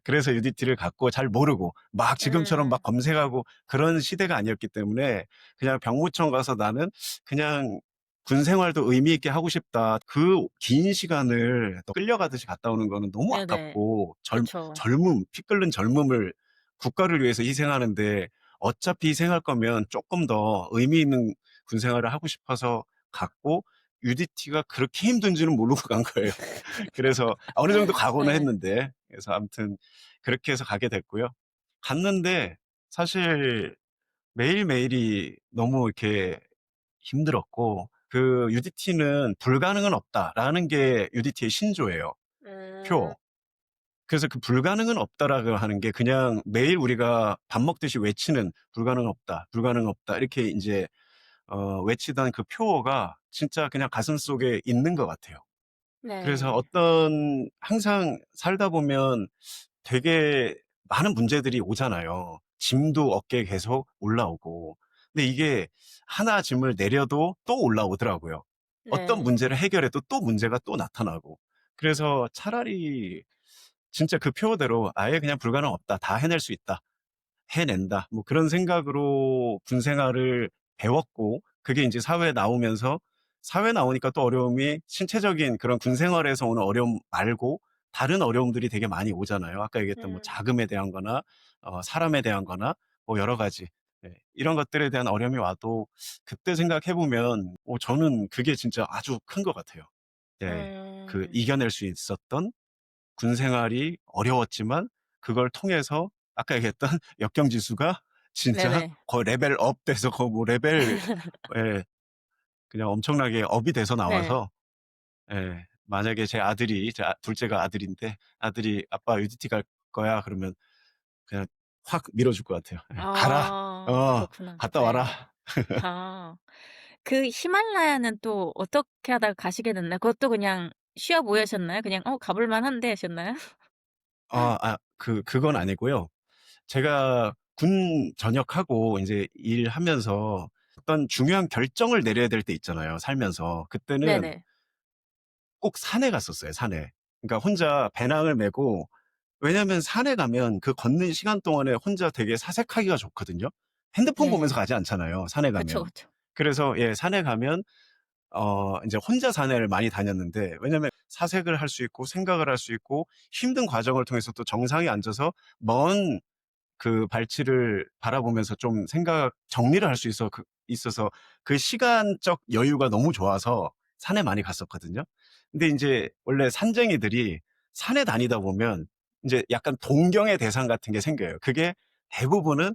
그래서 UDT를 갔고 잘 모르고 막 지금처럼 막 음. 검색하고 그런 시대가 아니었기 때문에 그냥 병무청 가서 '나는 그냥 군 생활도 의미 있게 하고 싶다.' 그 긴 시간을 또 끌려가듯이 갔다 오는 거는 너무 네네. 아깝고 그쵸. 피 끓는 젊음을 국가를 위해서 희생하는데 어차피 희생할 거면 쪼끔 더 의미 있는 군 생활을 하고 싶어서 갔고 UDT가 그렇게 힘든지는 모르고 간 거예요. 그래서 어느 정도 각오는 예. 했는데 그래서 아무튼 그렇게 해서 가게 됐고요. 갔는데 사실 매일매일이 너무 이렇게 힘들었고, 그 UDT는 불가능은 없다라는 게 UDT의 신조예요. 음. 표. 그래서 그 불가능은 없다라고 하는 게 그냥 매일 우리가 밥 먹듯이 외치는 불가능 없다, 불가능 없다 이렇게 이제 외치던 그 표어가 진짜 그냥 가슴속에 있는 것 같아요. 그래서 네. 어떤 항상 살다 보면 되게 많은 문제들이 오잖아요. 짐도 어깨에 계속 올라오고. 근데 이게 하나 짐을 내려도 또 올라오더라고요. 어떤 네. 문제를 해결해도 또 문제가 또 나타나고. 그래서 차라리 진짜 그 표어대로 아예 그냥 불가능 없다. 다 해낼 수 있다. 해낸다. 뭐 그런 생각으로 군 생활을 배웠고, 그게 이제 사회에 나오면서, 사회 나오니까 또 어려움이 신체적인 그런 군 생활에서 오는 어려움 말고 다른 어려움들이 되게 많이 오잖아요. 아까 얘기했던 뭐 음. 자금에 대한 거나 사람에 대한 거나 뭐 여러 가지. 네, 이런 것들에 대한 어려움이 와도 그때 생각해 보면 저는 그게 진짜 아주 큰 것 같아요. 네, 그 음. 이겨낼 수 있었던 군 생활이 어려웠지만 그걸 통해서 아까 얘기했던 역경 지수가 진짜 네네. 거의 레벨 업 돼서 거의 뭐 레벨 예, 그냥 엄청나게 업이 돼서 네. 나와서 예, 만약에 제 아들이 둘째가 아들인데 아들이 "아빠 UDT 갈 거야." 그러면 그냥 확 밀어줄 것 같아요. 예. "가라. 아 그렇구나. 갔다 와라." 네. 아. 그 히말라야는 또 어떻게 하다가 가시게 됐나요? 그것도 그냥 쉬어 보이셨나요? 그냥 '어 가볼 만한데.' 하셨나요? 그건 아니고요. 제가 군 전역하고 이제 일하면서 어떤 중요한 결정을 내려야 될 때 있잖아요, 살면서. 그때는 네네. 꼭 산에 갔었어요, 산에. 그러니까 혼자 배낭을 메고, 왜냐면 산에 가면 그 걷는 시간 동안에 혼자 되게 사색하기가 좋거든요. 핸드폰 보면서 네. 가지 않잖아요, 산에 그쵸, 가면. 그쵸. 그래서 예, 산에 가면 이제 혼자 산에를 많이 다녔는데, 왜냐면 사색을 할 수 있고 생각을 할 수 있고 힘든 과정을 통해서 또 정상에 앉아서 먼 그 발치를 바라보면서 좀 생각 정리를 할 수 있어서 그 시간적 여유가 너무 좋아서 산에 많이 갔었거든요. 근데 이제 원래 산쟁이들이 산에 다니다 보면 이제 약간 동경의 대상 같은 게 생겨요. 그게 대부분은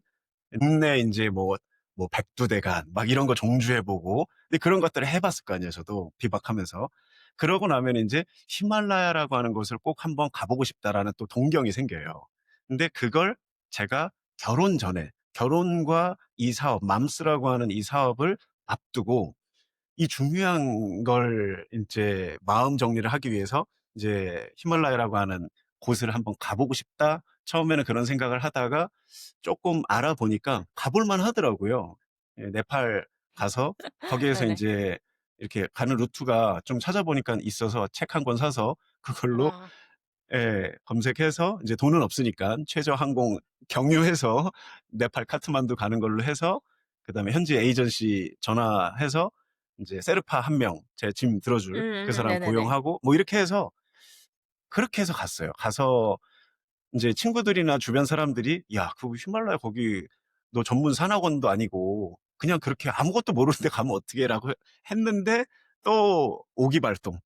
국내 이제 뭐 백두대간 막 이런 거 종주해보고, 근데 그런 것들을 해봤을 거 아니에요. 저도 비박하면서. 그러고 나면 이제 히말라야라고 하는 곳을 꼭 한번 가보고 싶다라는 또 동경이 생겨요. 근데 그걸 제가 결혼 전에, 결혼과 이 사업, 맘스라고 하는 이 사업을 앞두고 이 중요한 걸 이제 마음 정리를 하기 위해서 이제 히말라야라고 하는 곳을 한번 가보고 싶다. 처음에는 그런 생각을 하다가 조금 알아보니까 가볼 만하더라고요. 예, 네팔 가서 거기에서 네네. 이제 이렇게 가는 루트가 좀 찾아보니까 있어서 책 한 권 사서 그걸로 와. 예, 검색해서 이제 돈은 없으니까 최저항공 경유해서 네팔 카트만두 가는 걸로 해서, 그다음에 현지 에이전시 전화해서 이제 세르파 한 명 제 짐 들어줄 그 사람 네네네. 고용하고 뭐 이렇게 해서, 그렇게 해서 갔어요. 가서 이제 친구들이나 주변 사람들이 "야, 그 히말라야 거기 너 전문 산악원도 아니고 그냥 그렇게 아무것도 모르는 데 가면 어떡해?"라고 했는데 또 오기발동.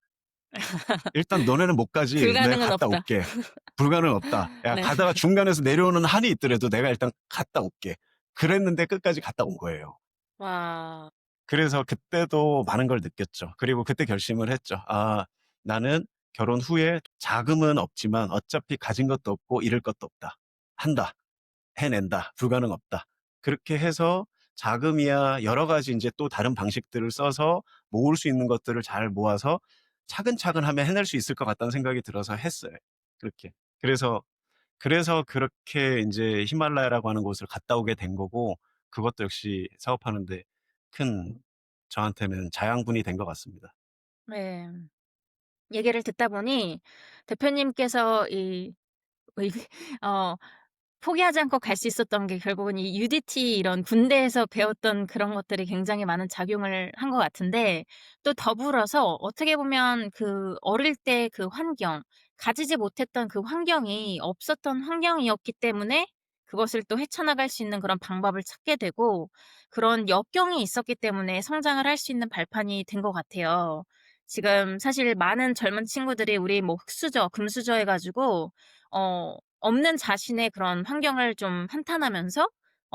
"일단 너네는 못 가지. 내가 불가능은 갔다 없다. 올게. 불가능 없다. 야, 네. 가다가 중간에서 내려오는 한이 있더라도 내가 일단 갔다 올게." 그랬는데 끝까지 갔다 온 거예요. 와. 그래서 그때도 많은 걸 느꼈죠. 그리고 그때 결심을 했죠. '아, 나는 결혼 후에 자금은 없지만 어차피 가진 것도 없고 잃을 것도 없다. 한다. 해낸다. 불가능 없다.' 그렇게 해서 자금이야 여러 가지 인제 또 다른 방식들을 써서 모을 수 있는 것들을 잘 모아서 차근차근 하면 해낼 수 있을 것 같다는 생각이 들어서 했어요. 그렇게. 그래서 그렇게 인제 히말라야라고 하는 곳을 갔다 오게 된 거고, 그것도 역시 사업하는 데 큰, 저한테는 자양분이 된 것 같습니다. 네. 얘기를 듣다 보니 대표님께서 이 어 포기하지 않고 갈 수 있었던 게 결국은 이 UDT 이런 군대에서 배웠던 그런 것들이 굉장히 많은 작용을 한 것 같은데, 또 더불어서 어떻게 보면 그 어릴 때 그 환경, 가지지 못했던 그 환경이 없었던 환경이었기 때문에 그것을 또 헤쳐나갈 수 있는 그런 방법을 찾게 되고, 그런 역경이 있었기 때문에 성장을 할 수 있는 발판이 된 것 같아요. 지금 사실 많은 젊은 친구들이 우리 뭐 흑수저, 금수저 해 가지고 어 없는 자신의 그런 환경을 좀 한탄하면서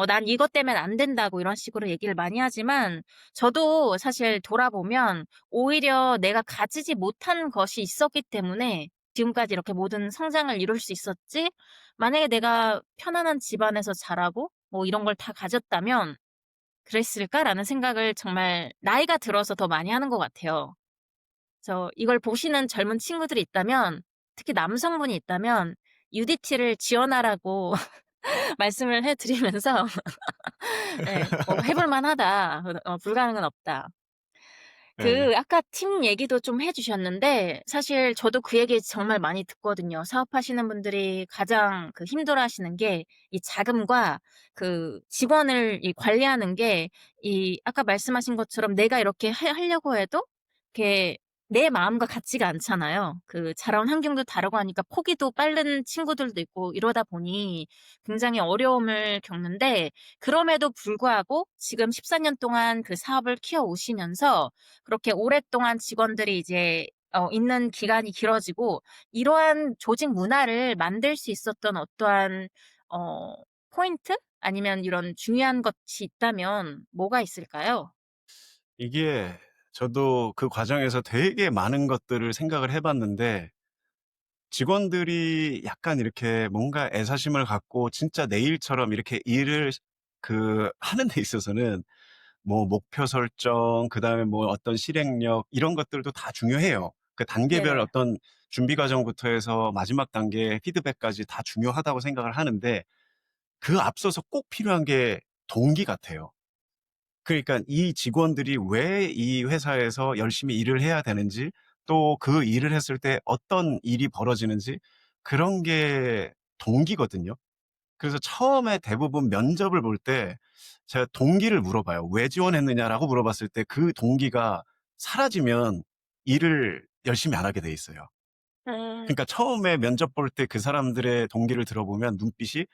"난 이것 때문에 안 된다."고 이런 식으로 얘기를 많이 하지만 저도 사실 돌아보면 오히려 내가 가지지 못한 것이 있었기 때문에 지금까지 이렇게 모든 성장을 이룰 수 있었지, 만약에 내가 편안한 집안에서 자라고 뭐 이런 걸 다 가졌다면 '그랬을까?'라는 생각을 정말 나이가 들어서 더 많이 하는 것 같아요. 그래서 이걸 보시는 젊은 친구들이 있다면, 특히 남성분이 있다면 UDT를 지원하라고 말씀을 해 드리면서 예, 뭐 "해 볼 만하다. 불가능은 없다." 네. 아까 팀 얘기도 좀 해 주셨는데 사실 저도 그 얘기 정말 많이 듣거든요. 사업하시는 분들이 가장 힘들어하시는 게 이 자금과 직원을 관리하는 게, 아까 말씀하신 것처럼 내가 이렇게 하려고 해도 이렇게 내 마음과 같지가 않잖아요. 자라온 환경도 다르고 하니까 포기도 빠른 친구들도 있고 이러다 보니 굉장히 어려움을 겪는데, 그럼에도 불구하고 지금 14년 동안 그 사업을 키워 오시면서 그렇게 오랫동안 직원들이 이제 있는 기간이 길어지고 이러한 조직 문화를 만들 수 있었던 어떠한 어 포인트? 아니면 이런 중요한 것이 있다면 뭐가 있을까요? 이게 저도 그 과정에서 되게 많은 것들을 생각을 해 봤는데, 직원들이 약간 이렇게 뭔가 애사심을 갖고 진짜 내 일처럼 이렇게 일을 하는 데 있어서는 뭐 목표 설정, 그다음에 뭐 어떤 실행력, 이런 것들도 다 중요해요. 그 단계별 네네. 어떤 준비 과정부터 해서 마지막 단계 피드백까지 다 중요하다고 생각을 하는데, 그 앞서서 꼭 필요한 게 동기 같아요. 그러니까 이 직원들이 왜 이 회사에서 열심히 일을 해야 되는지, 또 그 일을 했을 때 어떤 일이 벌어지는지, 그런 게 동기거든요. 그래서 처음에 대부분 면접을 볼 때 제가 동기를 물어봐요. "왜 지원했느냐?"라고 물어봤을 때 그 동기가 사라지면 일을 열심히 안 하게 돼 있어요. 음. 그러니까 처음에 면접 볼 때 그 사람들의 동기를 들어보면 눈빛이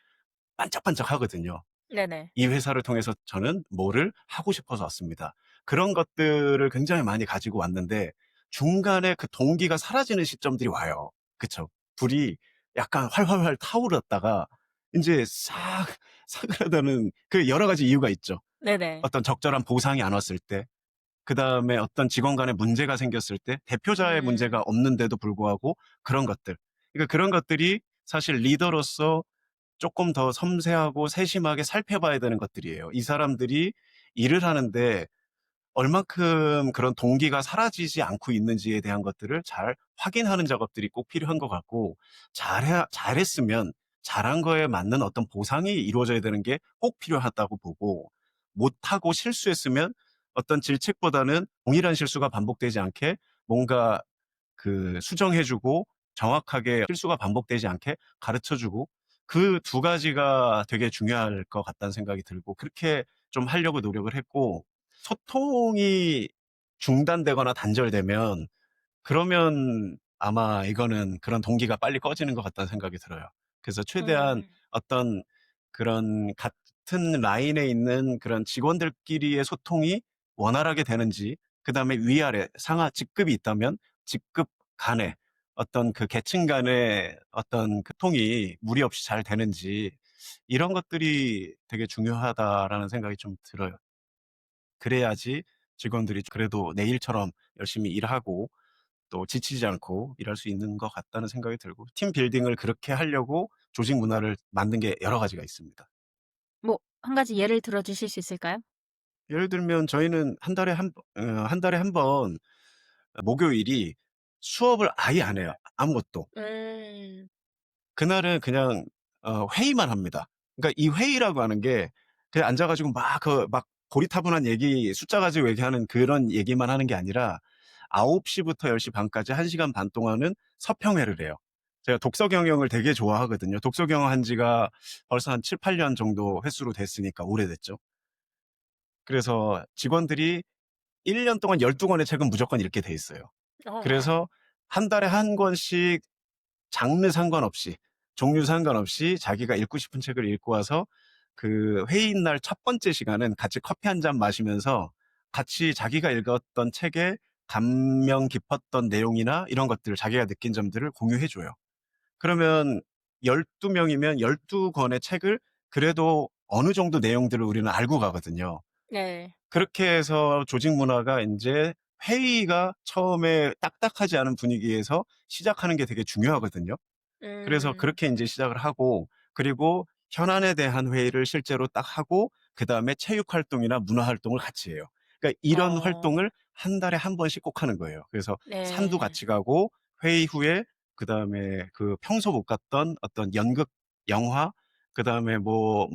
반짝반짝하거든요. 네네. 이 회사를 통해서 저는 뭐를 하고 싶어서 왔습니다. 그런 것들을 굉장히 많이 가지고 왔는데, 중간에 그 동기가 사라지는 시점들이 와요. 그쵸? 불이 약간 활활활 타오르다가 인제 싹 사그라드는, 그 여러 가지 이유가 있죠. 네네. 어떤 적절한 보상이 안 왔을 때, 그다음에 어떤 직원 간에 문제가 생겼을 때, 대표자의 문제가 음. 없는데도 불구하고 그런 것들. 그러니까 그런 것들이 사실 리더로서 조금 더 섬세하고 세심하게 살펴봐야 되는 것들이에요. 이 사람들이 일을 하는데 얼만큼 그런 동기가 사라지지 않고 있는지에 대한 것들을 잘 확인하는 작업들이 꼭 필요한 것 같고, 잘했으면 잘한 거에 맞는 어떤 보상이 이루어져야 되는 게 꼭 필요하다고 보고, 못하고 실수했으면 어떤 질책보다는 동일한 실수가 반복되지 않게 뭔가 수정해 주고, 정확하게 실수가 반복되지 않게 가르쳐 주고, 그 두 가지가 되게 중요할 것 같다는 생각이 들고, 그렇게 좀 하려고 노력을 했고, 소통이 중단되거나 단절되면, 그러면 아마 이거는 그런 동기가 빨리 꺼지는 것 같다는 생각이 들어요. 그래서 최대한 음. 어떤 그런 같은 라인에 있는 그런 직원들끼리의 소통이 원활하게 되는지, 그다음에 위아래 상하 직급이 있다면 직급 간에 어떤 그 계층 간의 어떤 그 통이 무리 없이 잘 되는지, 이런 것들이 되게 중요하다라는 생각이 좀 들어요. 그래야지 직원들이 그래도 내 일처럼 열심히 일하고 또 지치지 않고 일할 수 있는 것 같다는 생각이 들고, 팀 빌딩을 그렇게 하려고 조직 문화를 만든 게 여러 가지가 있습니다. 뭐 한 가지 예를 들어 주실 수 있을까요? 예를 들면 저희는 한 달에 한 번 목요일이 수업을 아예 안 해요. 아무것도. 음. 그날은 그냥 회의만 합니다. 그러니까 이 회의라고 하는 게 그냥 앉아 가지고 막 고리타분한 얘기, 숫자 가지고 얘기하는 그런 얘기만 하는 게 아니라 9시 부터 10시 반까지 1 시간 반 동안은 서평회를 해요. 제가 독서 경영을 되게 좋아하거든요. 독서 경영한 지가 벌써 한 7-8년 정도 횟수로 됐으니까 오래됐죠. 그래서 직원들이 1년 동안 12 권의 책은 무조건 읽게 돼 있어요. 어. 그래서 한 달에 한 권씩 장르 상관없이, 종류 상관없이 자기가 읽고 싶은 책을 읽고 와서 그 회의 날 첫 번째 시간은 같이 커피 한 잔 마시면서 같이 자기가 읽었던 책에 감명 깊었던 내용이나 이런 것들, 자기가 느낀 점들을 공유해 줘요. 그러면 12 명이면 12 권의 책을 그래도 어느 정도 내용들을 우리는 알고 가거든요. 네. 그렇게 해서 조직 문화가 인제 회의가 처음에 딱딱하지 않은 분위기에서 시작하는 게 되게 중요하거든요. 그래서 음. 그렇게 인제 시작을 하고, 그리고 현안에 대한 회의를 실제로 딱 하고 그다음에 체육 활동이나 문화 활동을 같이 해요. 그러니까 이런 어. 활동을 한 달에 한 번씩 꼭 하는 거예요. 그래서 산도 네. 같이 가고, 회의 후에 그다음에 그 평소 못 갔던 어떤 연극, 영화, 그다음에 뭐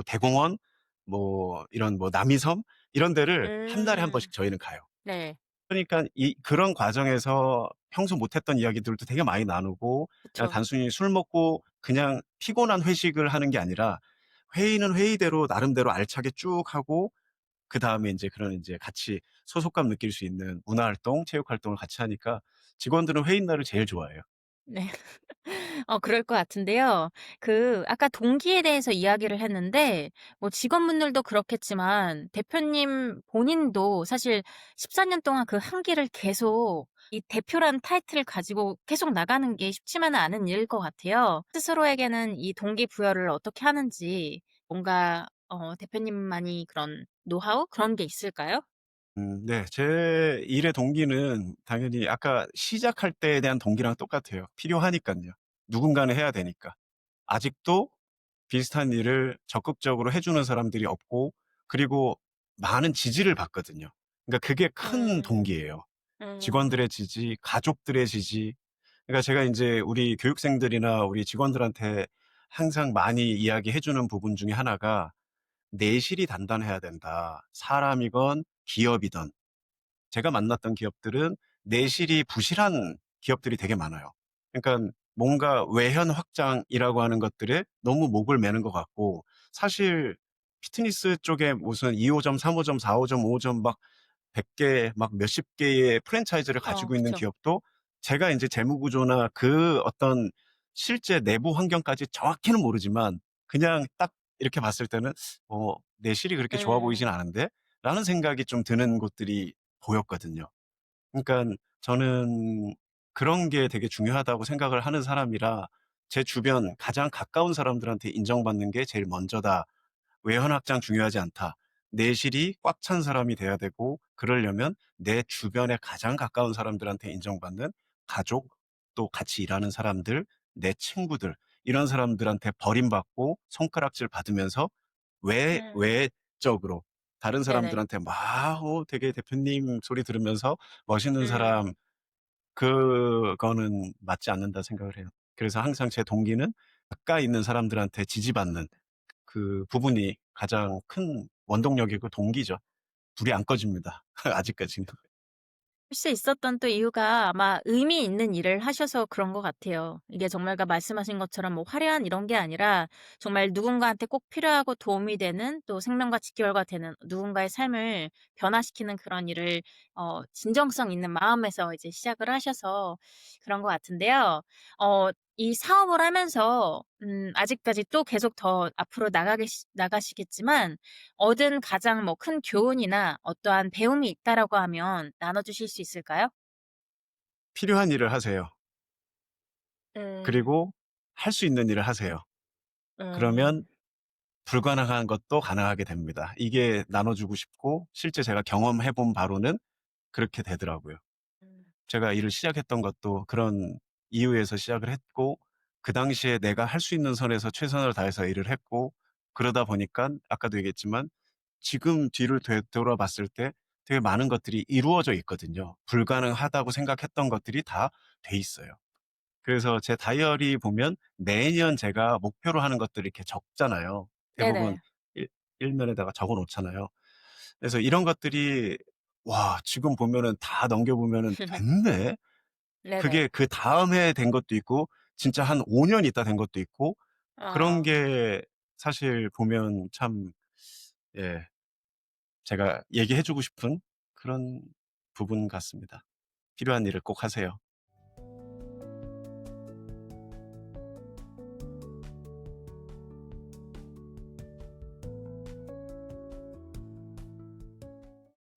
대공원, 뭐 이런 뭐 남이섬 이런 데를 한 달에 한 음. 번씩 저희는 가요. 네. 그러니까 이 그런 과정에서 평소 못 했던 이야기들도 되게 많이 나누고, 그냥 그쵸. 단순히 술 먹고 그냥 피곤한 회식을 하는 게 아니라 회의는 회의대로 나름대로 알차게 쭉 하고, 그다음에 인제 그런 인제 같이 소속감 느낄 수 있는 문화 활동, 체육 활동을 같이 하니까 직원들은 회의 날을 제일 좋아해요. 네. 그럴 것 같은데요. 아까 동기에 대해서 이야기를 했는데 뭐 직원분들도 그렇겠지만 대표님 본인도 사실 14년 동안 그 한 길을 계속 이 대표라는 타이틀을 가지고 계속 나가는 게 쉽지만은 않은 일일 것 같아요. 스스로에게는 이 동기부여를 어떻게 하는지 뭔가 대표님만이 그런 노하우 그런 게 있을까요? 네. 제 일의 동기는 당연히 아까 시작할 때에 대한 동기랑 똑같아요. 필요하니깐요. 누군가는 해야 되니까. 아직도 비슷한 일을 적극적으로 해 주는 사람들이 없고, 그리고 많은 지지를 받거든요. 그러니까 그게 큰 음. 동기예요. 음. 직원들의 지지, 가족들의 지지. 그러니까 제가 인제 우리 교육생들이나 우리 직원들한테 항상 많이 이야기해 주는 부분 중에 하나가 "내실이 단단해야 된다." 사람이건 기업이든. 제가 만났던 기업들은 내실이 부실한 기업들이 되게 많아요. 그러니깐 뭔가 외현 확장이라고 하는 것들에 너무 목을 매는 것 같고, 사실 피트니스 쪽에 무슨 2 호점, 3 호점, 4 호점, 5 호점 막 100개 막 몇십 개의 프랜차이즈를 가지고 있는 그쵸. 기업도 제가 인제 재무 구조나 그 어떤 실제 내부 환경까지 정확히는 모르지만 그냥 딱 이렇게 봤을 때는 '내실이 그렇게 좋아 보이진 음. 않은데?'라는 생각이 좀 드는 곳들이 보였거든요. 그러니깐 저는 그런 게 되게 중요하다고 생각을 하는 사람이라, 제 주변 가장 가까운 사람들한테 인정받는 게 제일 먼저다. 외연 확장 중요하지 않다. 내실이 꽉 찬 사람이 돼야 되고, 그러려면 내 주변에 가장 가까운 사람들한테 인정받는 가족, 또 같이 일하는 사람들, 내 친구들, 이런 사람들한테 버림받고 손가락질 받으면서 음. 외적으로 다른 네네. 사람들한테 막 되게 대표님 소리 들으면서 멋있는 음. 사람, 그거는 맞지 않는다 생각을 해요. 그래서 항상 제 동기는 가까이 있는 사람들한테 지지받는 그 부분이 가장 큰 원동력이고 동기죠. 불이 안 꺼집니다. 아직까지는. 할 수 있었던 또 이유가 아마 의미 있는 일을 하셔서 그런 것 같아요. 이게 정말 아까 말씀하신 것처럼 뭐 화려한 이런 게 아니라 정말 누군가한테 꼭 필요하고 도움이 되는 또 생명과 직결과 되는 누군가의 삶을 변화시키는 그런 일을 진정성 있는 마음에서 이제 시작을 하셔서 그런 것 같은데요. 이 사업을 하면서 아직까지 또 계속 더 앞으로 나가시겠지만 얻은 가장 뭐 큰 교훈이나 어떠한 배움이 있다라고 하면 나눠 주실 수 있을까요? 필요한 일을 하세요. 음. 그리고 할 수 있는 일을 하세요. 음. 그러면 불가능한 것도 가능하게 됩니다. 이게 나눠 주고 싶고, 실제 제가 경험해 본 바로는 그렇게 되더라고요. 음. 제가 일을 시작했던 것도 그런 이유에서 시작을 했고, 그 당시에 내가 할 수 있는 선에서 최선을 다해서 일을 했고, 그러다 보니깐 아까도 얘기했지만 지금 뒤를 되돌아봤을 때 되게 많은 것들이 이루어져 있거든요. 불가능하다고 생각했던 것들이 다 돼 있어요. 그래서 제 다이어리 보면 매년 제가 목표로 하는 것들을 이렇게 적잖아요. 대부분 네네. 일 일면에다가 적어 놓잖아요. 그래서 이런 것들이, 와 지금 보면은 다 넘겨 보면은 '됐네.' 그게 네네. 그다음 해에 된 것도 있고 진짜 한 5년 있다 된 것도 있고, 그런 아. 게 사실 보면 참, 예, 제가 얘기해 주고 싶은 그런 부분 같습니다. 필요한 일을 꼭 하세요.